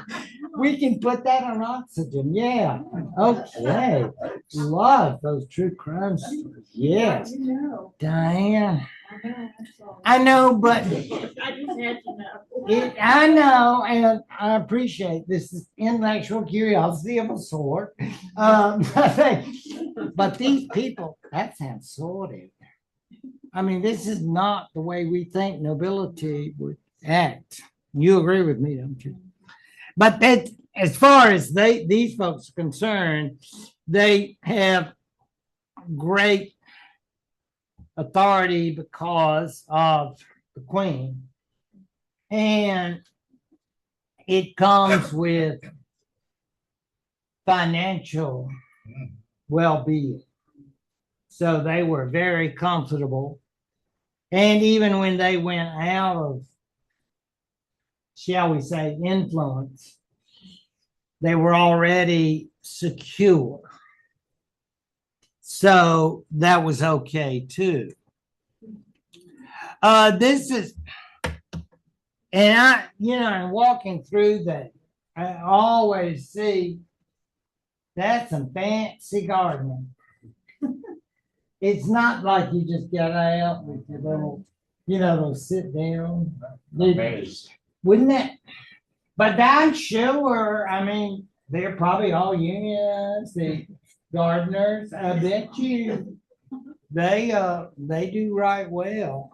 [SPEAKER 1] We can put that on oxygen. Yeah. Okay. Love those true crime stories. Yes.
[SPEAKER 4] You know.
[SPEAKER 1] Diane.
[SPEAKER 4] I know. That's all.
[SPEAKER 1] I know, but
[SPEAKER 4] I just had to know.
[SPEAKER 1] I know, and I appreciate this is intellectual curiosity of a sort. But these people, that sounds sordid. I mean, this is not the way we think nobility would act. You agree with me, don't you? But that, as far as these folks are concerned, they have great authority because of the queen. And it comes with financial well-being. So they were very comfortable. And even when they went out of, shall we say, influence, they were already secure. So that was okay too. This is, and in walking through that, I always see that's some fancy gardening. It's not like you just get out with your little, those sit down.
[SPEAKER 2] Amazed.
[SPEAKER 1] Wouldn't that? But I'm sure, I mean, they're probably all unions, the gardeners. I bet you they do right well.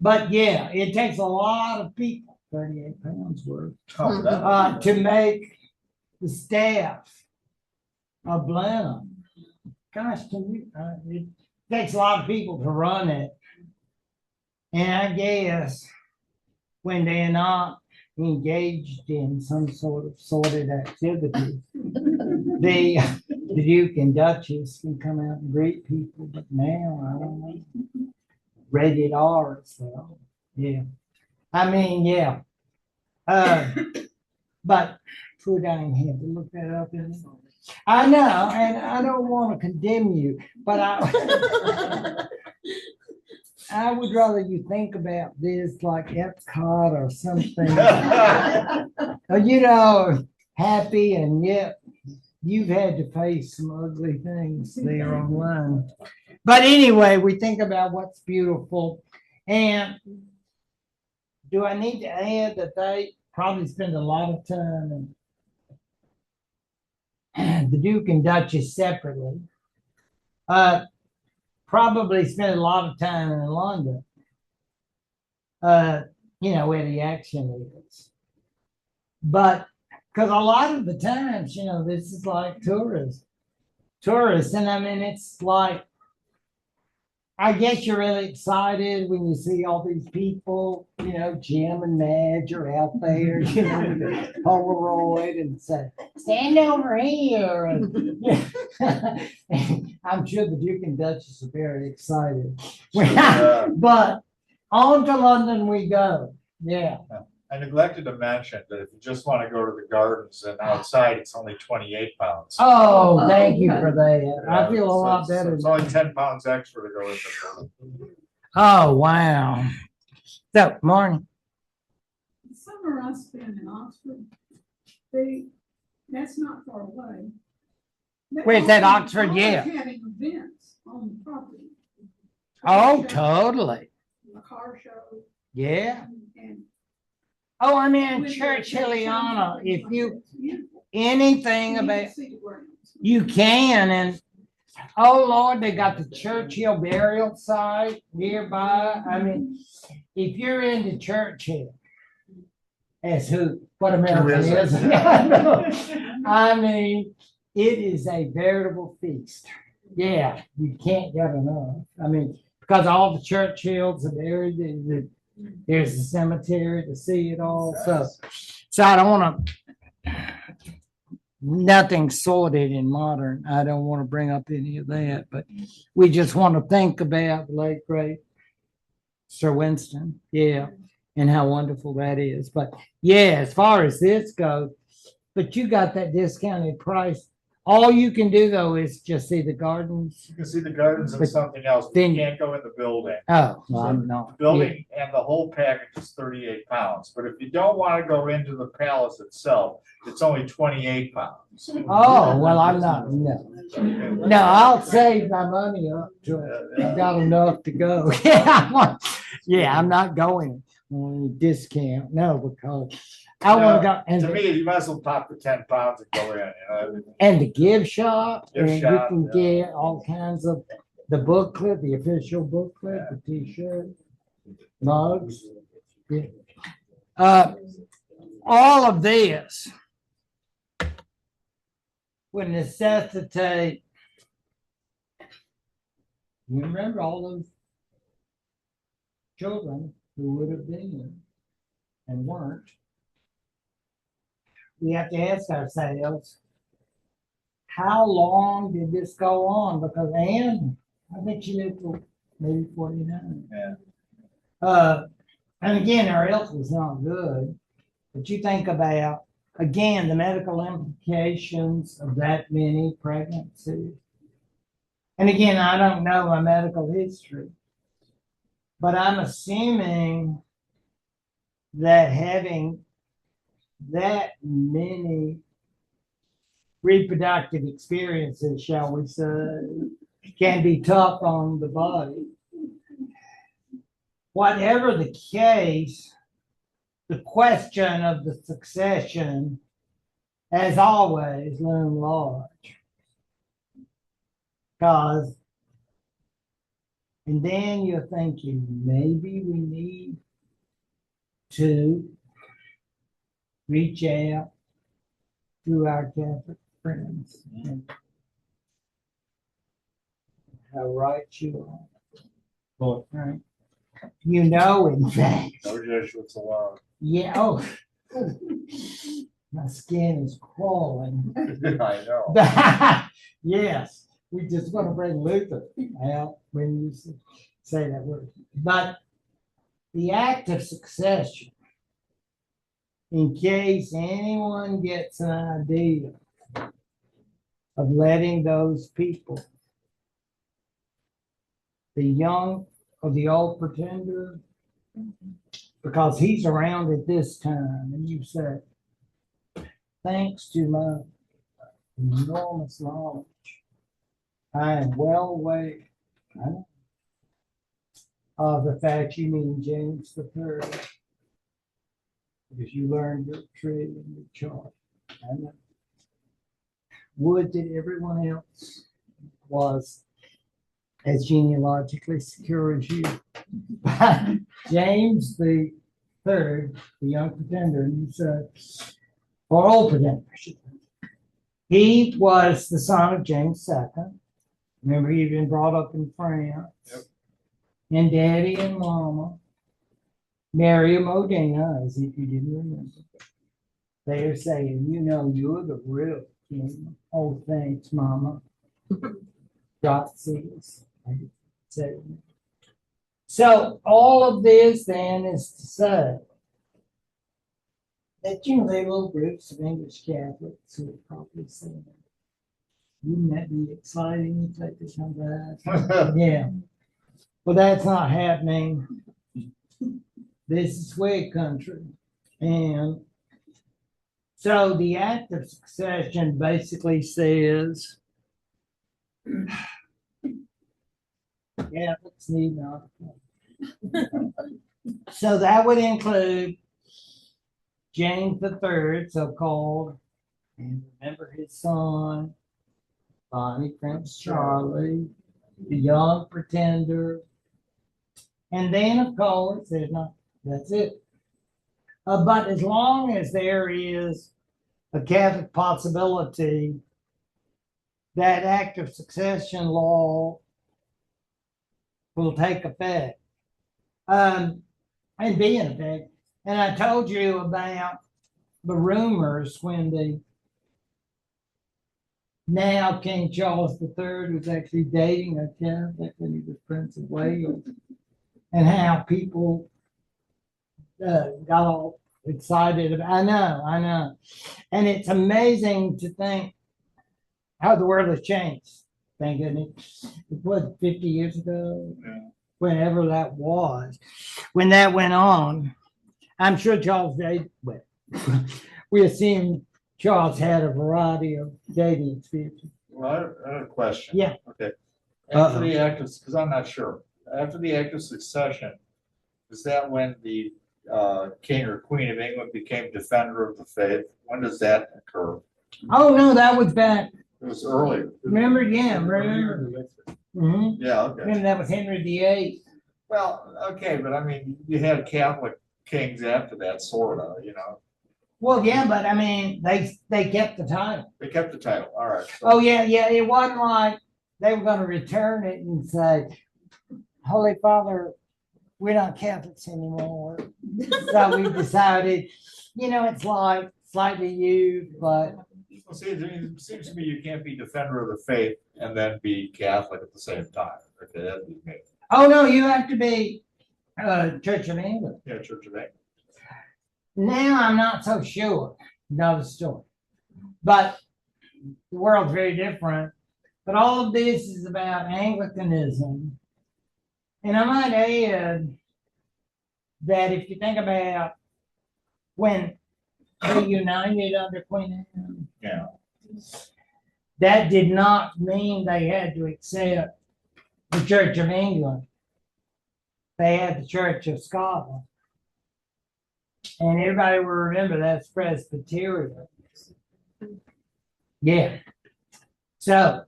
[SPEAKER 1] But yeah, it takes a lot of people, 38 pounds worth, to make the staff of Blenheim. Gosh, it takes a lot of people to run it. And I guess when they're not engaged in some sort of sorted activity, the Duke and Duchess can come out and greet people, but now I don't know. Rated R, so yeah. I mean, yeah. But poor Diane had to look that up in. I know, and I don't want to condemn you, but I would rather you think about this like Epcot or something. Happy, and yet you've had to face some ugly things there online. But anyway, we think about what's beautiful. And do I need to add that they probably spend a lot of time and the Duke and Duchess separately, probably spent a lot of time in London, where the action is. But because a lot of the times, this is like tourists. And I mean, it's like I guess you're really excited when you see all these people, you know, Jim and Madge are out there, you know, with the Polaroid and say, stand over here. And, yeah. I'm sure the Duke and Duchess are very excited. But on to London we go. Yeah.
[SPEAKER 2] I neglected to mention that if you just want to go to the gardens and outside, it's only 28 pounds.
[SPEAKER 1] Oh, thank you for that. I feel a
[SPEAKER 2] So
[SPEAKER 1] lot
[SPEAKER 2] it's-
[SPEAKER 1] better.
[SPEAKER 2] It's only 10 pounds extra to go in the.
[SPEAKER 1] Oh, wow. So, morning.
[SPEAKER 5] The summer I spent in Oxford, that's not far away. They
[SPEAKER 1] Where's that,
[SPEAKER 5] always-
[SPEAKER 1] Oxford?
[SPEAKER 5] always
[SPEAKER 1] Yeah.
[SPEAKER 5] Having events on the property.
[SPEAKER 1] Oh,
[SPEAKER 5] Car show,
[SPEAKER 1] totally.
[SPEAKER 5] A car show
[SPEAKER 1] Yeah.
[SPEAKER 5] and.
[SPEAKER 1] Oh, I mean,
[SPEAKER 5] with
[SPEAKER 1] Church
[SPEAKER 5] the-
[SPEAKER 1] Hilliana, if you,
[SPEAKER 5] It's beautiful.
[SPEAKER 1] anything
[SPEAKER 5] You can
[SPEAKER 1] about,
[SPEAKER 5] see the grounds.
[SPEAKER 1] you can, and, oh Lord, they got the Churchill burial site nearby. I mean, if you're into Churchill, as who, what American
[SPEAKER 2] isn't?
[SPEAKER 1] is. I know. I mean, it is a veritable feast. Yeah, you can't get enough. I mean, because all the Churchills are buried, there's a cemetery to see it all, so I don't want to, nothing sordid and modern. I don't want to bring up any of that, but we just want to think about the late great Sir Winston, yeah, and how wonderful that is. But yeah, as far as this goes, but you got that discounted price. All you can do though is just see the gardens.
[SPEAKER 2] You can see the gardens and
[SPEAKER 1] But
[SPEAKER 2] something else, but
[SPEAKER 1] then-
[SPEAKER 2] you can't go in the building.
[SPEAKER 1] Oh, well, I'm not.
[SPEAKER 2] The building and the whole package is 38 pounds, but if you don't want to go into the palace itself, it's only 28 pounds.
[SPEAKER 1] Oh, well, I'm not, no. No, I'll save my money up to, I've got enough to go. Yeah, I'm not going on a discount, no, because I want to go,
[SPEAKER 2] To
[SPEAKER 1] and,
[SPEAKER 2] me, you might as well pop the 10 pounds and go in, you know?
[SPEAKER 1] and the gift shop,
[SPEAKER 2] Gift
[SPEAKER 1] and you
[SPEAKER 2] shop,
[SPEAKER 1] can
[SPEAKER 2] yeah.
[SPEAKER 1] get all kinds of, the booklet, the official booklet, the T-shirt, mugs. Yeah. All of this would necessitate, you remember all those children who would have been and weren't. We have to ask ourselves, how long did this go on? Because Anne, I think she lived till maybe 49.
[SPEAKER 2] Yeah.
[SPEAKER 1] And again, her health was not good, but you think about, again, the medical implications of that many pregnancies. And again, I don't know my medical history, but I'm assuming that having that many reproductive experiences, shall we say, can be tough on the body. Whatever the case, the question of the succession, as always, loom large. Because, and then you're thinking, maybe we need to reach out to our Catholic friends. How right you are.
[SPEAKER 2] Well,
[SPEAKER 1] Right. You know, in fact,
[SPEAKER 2] no Jesuits allowed.
[SPEAKER 1] yeah, oh, my skin is crawling.
[SPEAKER 2] I know.
[SPEAKER 1] Yes, we just want to bring Luther out when you say that word. But the act of succession, in case anyone gets an idea of letting those people, the young or the old pretender, because he's around at this time, and you say, thanks to my enormous knowledge, I am well aware of the fact you mean James the Third, because you learned your trade and your chart. I know. Would that everyone else was as genealogically secure as you. James the Third, the young pretender, and you said, or old pretender, he was the son of James II. Remember, he'd been brought up in France.
[SPEAKER 2] Yep.
[SPEAKER 1] and Daddy and Mama, Mary and Modena, as if you didn't remember. They're saying, you know, you're the real king. Oh, thanks, Mama. God sees. So all of this then is to say that, you know, there are little groups of English Catholics who are probably saying, wouldn't that be exciting if they could come back? Yeah. Well, that's not happening. This is Whig country. And so the act of succession basically says Catholics need not. So that would include James the Third, so-called, and remember his son, Bonnie Prince Charlie, the Young Pretender, and then of course there's not. That's it. But as long as there is a Catholic possibility, that act of succession law will take effect and be in effect. And I told you about the rumors when the now King Charles III was actually dating a Catholic when he was Prince of Wales, and how people got all excited about. I know. And it's amazing to think how the world has changed. Thank goodness. It was 50 years ago, whenever that was, when that went on. I'm sure Charles dated, well, we assume Charles had a variety of dating experiences.
[SPEAKER 2] Well, I have a question.
[SPEAKER 1] Yeah.
[SPEAKER 2] Okay. After the act of, because I'm not sure, after the act of succession, is that when the King or Queen of England became defender of the faith? When does that occur?
[SPEAKER 1] Oh, no, that was back.
[SPEAKER 2] It was earlier.
[SPEAKER 1] Remember? Yeah, remember. Mm-hmm.
[SPEAKER 2] Yeah, okay.
[SPEAKER 1] Remember that was Henry VIII.
[SPEAKER 2] Well, okay, but I mean, you had Catholic kings after that, sort of, you know.
[SPEAKER 1] Well, yeah, but I mean, they kept the title.
[SPEAKER 2] They kept the title, all right. So-
[SPEAKER 1] Oh, yeah. It wasn't like they were going to return it and say, Holy Father, we're not Catholics anymore. So we decided, you know, it's like slightly used, but.
[SPEAKER 2] Well, see, it seems to me you can't be defender of the faith and then be Catholic at the same time. Okay, that'd be me.
[SPEAKER 1] Oh, no, you have to be Church of England.
[SPEAKER 2] Yeah, Church of England.
[SPEAKER 1] Now I'm not so sure. Know the story. But the world's very different. But all of this is about Anglicanism. And I might add that if you think about when they united under Queen Anne,
[SPEAKER 2] Yeah.
[SPEAKER 1] that did not mean they had to accept the Church of England. They had the Church of Scotland. And everybody will remember that's Presbyterian. Yeah. So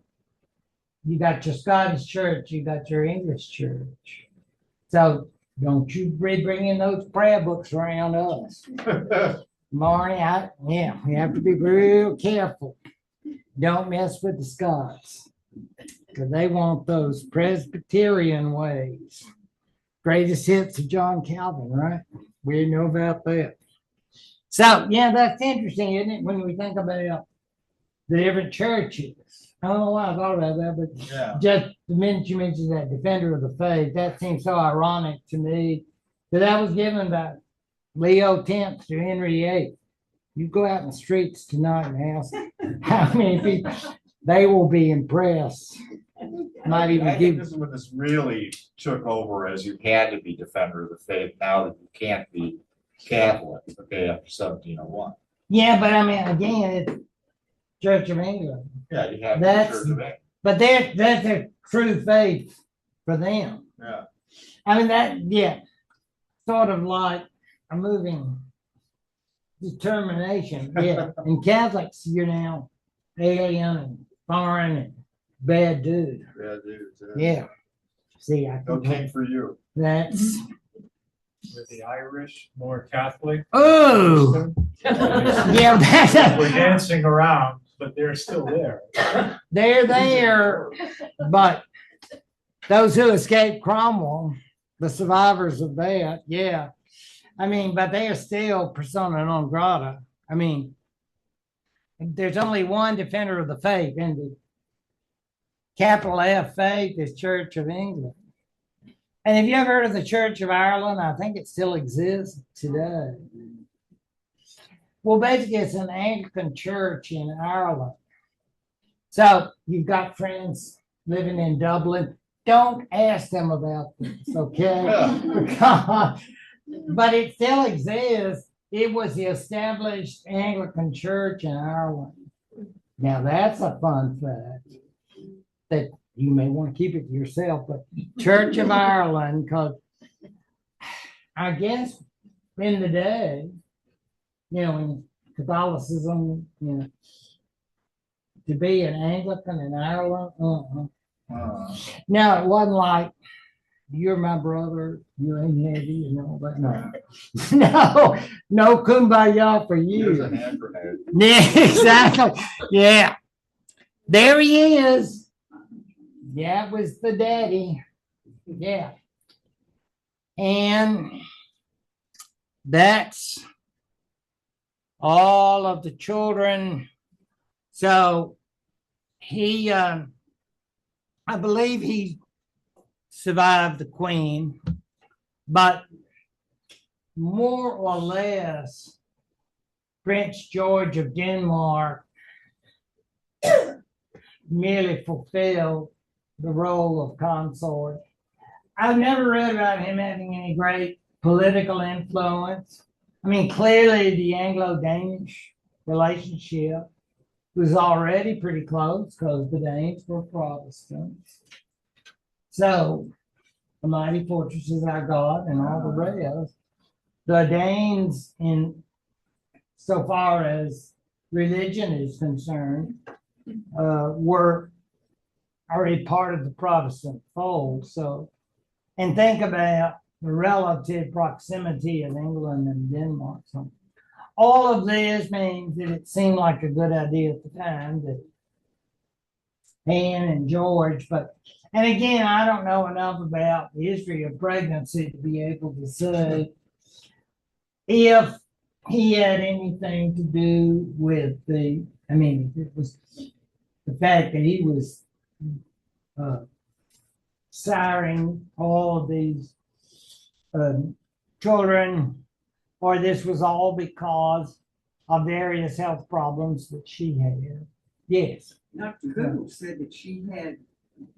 [SPEAKER 1] you got your Scottish church, you got your English church. So don't you be bringing those prayer books around us. Marnie, we have to be real careful. Don't mess with the Scots, because they want those Presbyterian ways. Greatest hits of John Calvin, right? We know about that. So, yeah, that's interesting, isn't it? When we think about the different churches. I don't know why I thought about that, but
[SPEAKER 2] Yeah.
[SPEAKER 1] just the minute you mentioned that defender of the faith, that seems so ironic to me that was given by Leo X to Henry VIII. You go out in the streets tonight and ask how many people, they will be impressed. Might even
[SPEAKER 2] I think
[SPEAKER 1] give.
[SPEAKER 2] this is when this really took over, as you had to be defender of the faith now that you can't be Catholic, okay, after 1701.
[SPEAKER 1] Yeah, but I mean, again, it's Church of England.
[SPEAKER 2] Yeah, you have the
[SPEAKER 1] That's-
[SPEAKER 2] Church of England.
[SPEAKER 1] But that's a true faith for them.
[SPEAKER 2] Yeah.
[SPEAKER 1] I mean, sort of like a moving determination. Yeah. And Catholics, you're now alien and foreign and bad dude.
[SPEAKER 2] Yeah, dude.
[SPEAKER 1] Yeah. See, I
[SPEAKER 2] No
[SPEAKER 1] can
[SPEAKER 2] king for you.
[SPEAKER 1] that's.
[SPEAKER 6] With the Irish, more Catholic.
[SPEAKER 1] Oh, yeah,
[SPEAKER 6] We're dancing around, but they're still there.
[SPEAKER 1] they're there. But those who escaped Cromwell the survivors of that, yeah. I mean, but they are still persona non grata. I mean, there's only one defender of the faith, and the capital F faith is Church of England. And have you ever heard of the Church of Ireland? I think it still exists today. Well, basically, it's an Anglican church in Ireland. So you've got friends living in Dublin. Don't ask them about this, okay? Because, but it still exists. It was the established Anglican church in Ireland. Now that's a fun fact that you may want to keep it to yourself, but Church of Ireland, because I guess in the day, in Catholicism, to be an Anglican in Ireland, no, it wasn't like you're my brother, you ain't heavy, but no. No kumbaya for
[SPEAKER 2] Here's
[SPEAKER 1] you.
[SPEAKER 2] an hand grenade.
[SPEAKER 1] Yeah, exactly. Yeah. There he is. Yeah, it was the daddy. Yeah. And that's all of the children. So he, I believe he survived the Queen, but more or less, Prince George of Denmark merely fulfilled the role of consort. I've never read about him having any great political influence. I mean, clearly the Anglo-Danish relationship was already pretty close because the Danes were Protestants. So, the mighty fortress is our God and all the rest. The Danes, in so far as religion is concerned, were already part of the Protestant fold. So, and think about the relative proximity of England and Denmark. So, all of this means that it seemed like a good idea at the time that Anne and George, and again, I don't know enough about the history of pregnancy to be able to say if he had anything to do with it was the fact that he was siring all of these children, or this was all because of various health problems that she had. Yes.
[SPEAKER 3] Dr. Google said that she had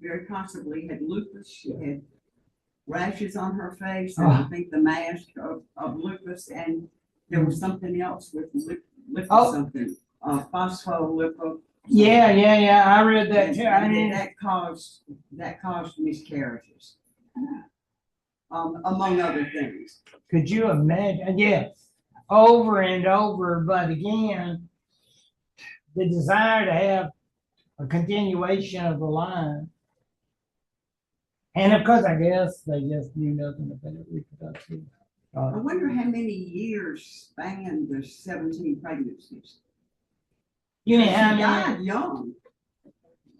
[SPEAKER 3] very possibly had lupus. She had rashes on her face, and I think the mask of lupus, and there was something else with something, phospholipo.
[SPEAKER 1] Yeah. I read that too. I
[SPEAKER 3] And
[SPEAKER 1] mean,
[SPEAKER 3] that caused miscarriages, among other things.
[SPEAKER 1] could you imagine? Yes, over and over, but again, the desire to have a continuation of the line. And of course, I guess they just knew nothing about reproductive.
[SPEAKER 3] I wonder how many years spanned the 17 pregnancies.
[SPEAKER 1] You know
[SPEAKER 3] She
[SPEAKER 1] how
[SPEAKER 3] died
[SPEAKER 1] many?
[SPEAKER 3] young.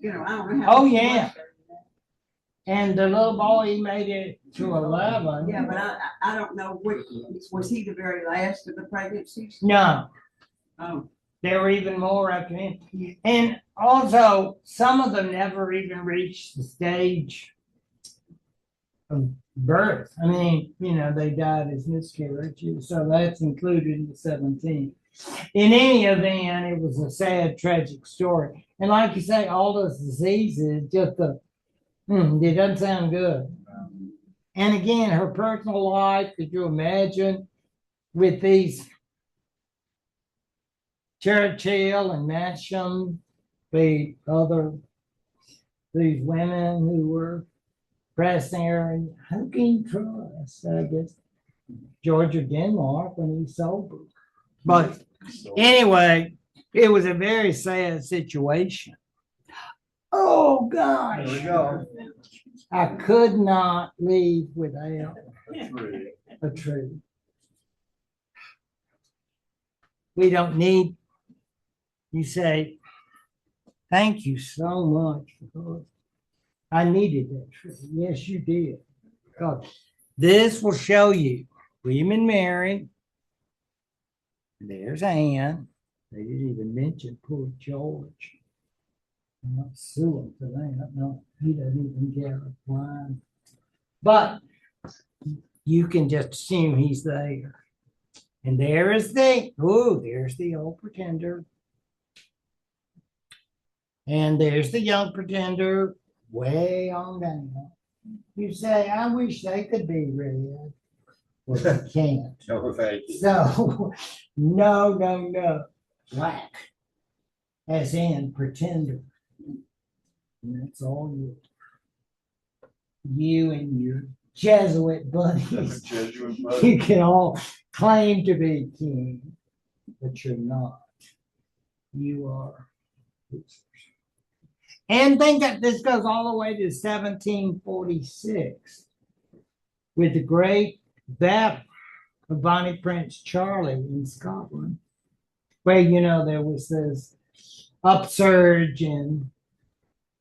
[SPEAKER 3] I don't know how.
[SPEAKER 1] Oh, yeah. And the little boy, he made it to 11.
[SPEAKER 3] Yeah, but I don't know was he the very last of the pregnancies?
[SPEAKER 1] No,
[SPEAKER 3] Oh,
[SPEAKER 1] there were even more after him. And also, some of them never even reached the stage of birth. I mean, they died as miscarriages, so that's included in the 17. In any event, it was a sad, tragic story. And like you say, all those diseases, just it doesn't sound good. And again, her personal life, could you imagine with these Churchill and Masham, these women who were pressing her, and who can you trust? I guess George of Denmark when he's sober. But anyway, it was a very sad situation. Oh gosh.
[SPEAKER 2] There we go.
[SPEAKER 1] I could not leave without
[SPEAKER 2] Three.
[SPEAKER 1] a tree. We don't need, you say, thank you so much because I needed that tree. Yes, you did. God, This will show you William and Mary. There's Anne. They didn't even mention poor George. I'm not suing for that. No, he doesn't even get a line. But you can just assume he's there. And there's the old pretender. And there's the young pretender way on down. You say, I wish they could be red. Well, they can't.
[SPEAKER 2] No, thank you.
[SPEAKER 1] So, no. Black. As in pretender. And that's all you and your Jesuit buddies.
[SPEAKER 2] Jesuit
[SPEAKER 1] You
[SPEAKER 2] buddy.
[SPEAKER 1] can all claim to be king, but you're not. You are. And think that this goes all the way to 1746 with the great battle of Bonnie Prince Charlie in Scotland, where, there was this upsurge and,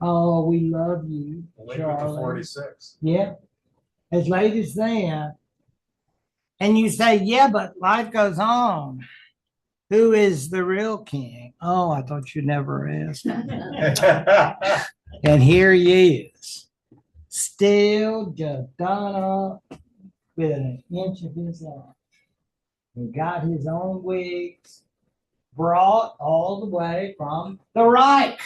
[SPEAKER 1] oh, we love you,
[SPEAKER 2] Late with the
[SPEAKER 1] Charlie.
[SPEAKER 2] 46.
[SPEAKER 1] Yeah, as late as that. And you say, yeah, but life goes on. Who is the real king? Oh, I thought you never asked. And here he is, still just done up with an inch of his life. And got his own wigs brought all the way from the Reich.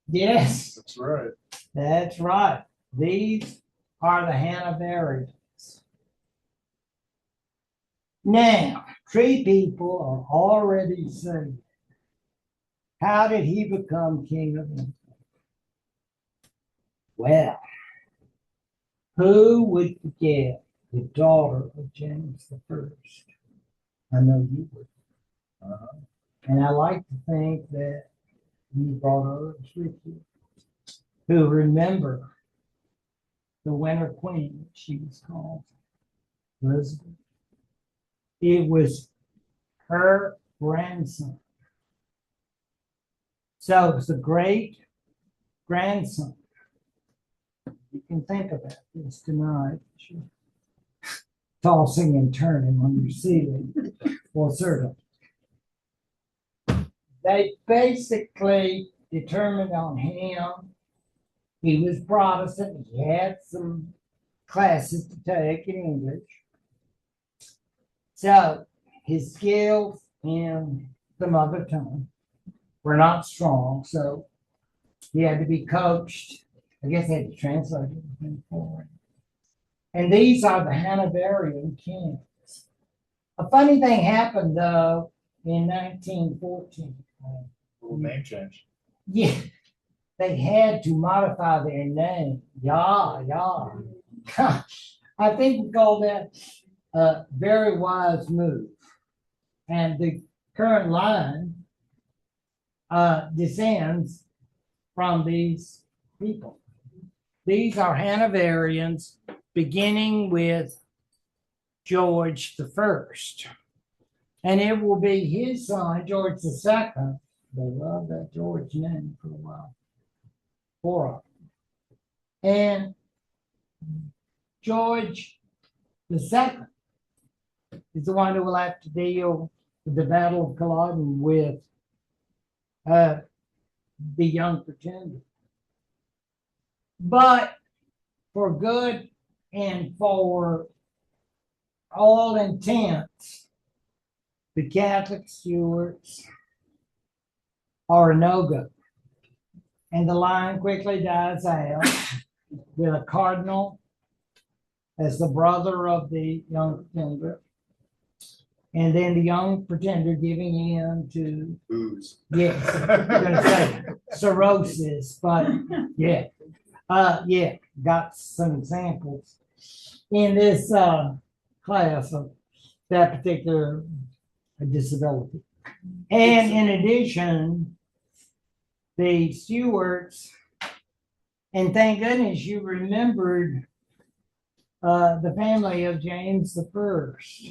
[SPEAKER 1] Yes,
[SPEAKER 2] That's right.
[SPEAKER 1] that's right. These are the Hanoverians. Now, tree people are already saying, how did he become king of England? Well, who would forget the daughter of James the First? I know you would. And I like to think that you brought others with you who remember the Winter Queen, she was called Elizabeth. It was her grandson. So it was the great grandson. You can think about this tonight. Tossing and turning on your ceiling. Well, certainly. They basically determined on him. He was Protestant. He had some classes to take in English. So his skills in the mother tongue were not strong. So he had to be coached. I guess they had to translate everything for him. And these are the Hanoverian kings. A funny thing happened, though, in 1914.
[SPEAKER 2] Little name change.
[SPEAKER 1] Yeah, they had to modify their name. Yeah. I think we call that a very wise move. And the current line descends from these people. These are Hanoverians, beginning with George the First. And it will be his son, George the Second. They love that George name for a while. Four of them. And George the Second is the one who will have to deal with the Battle of Culloden with the young pretender. But for good and for all intents, the Catholic Stuarts are a no-go. And the line quickly dies out with a cardinal as the brother of the young pretender. And then the young pretender giving in to,
[SPEAKER 2] Booze.
[SPEAKER 1] yes, I'm gonna say cirrhosis, but yeah. Got some examples in this class of that particular disability. And in addition, the Stewarts, and thank goodness you remembered the family of James the First,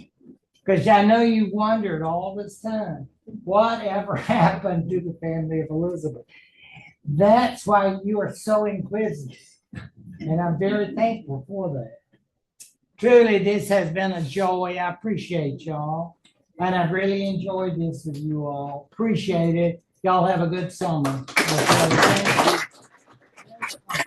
[SPEAKER 1] because I know you wondered all this time, whatever happened to the family of Elizabeth? That's why you are so inquisitive, and I'm very thankful for that. Truly, this has been a joy. I appreciate y'all. And I've really enjoyed this with you all. Appreciate it. Y'all have a good summer. Okay, thank you.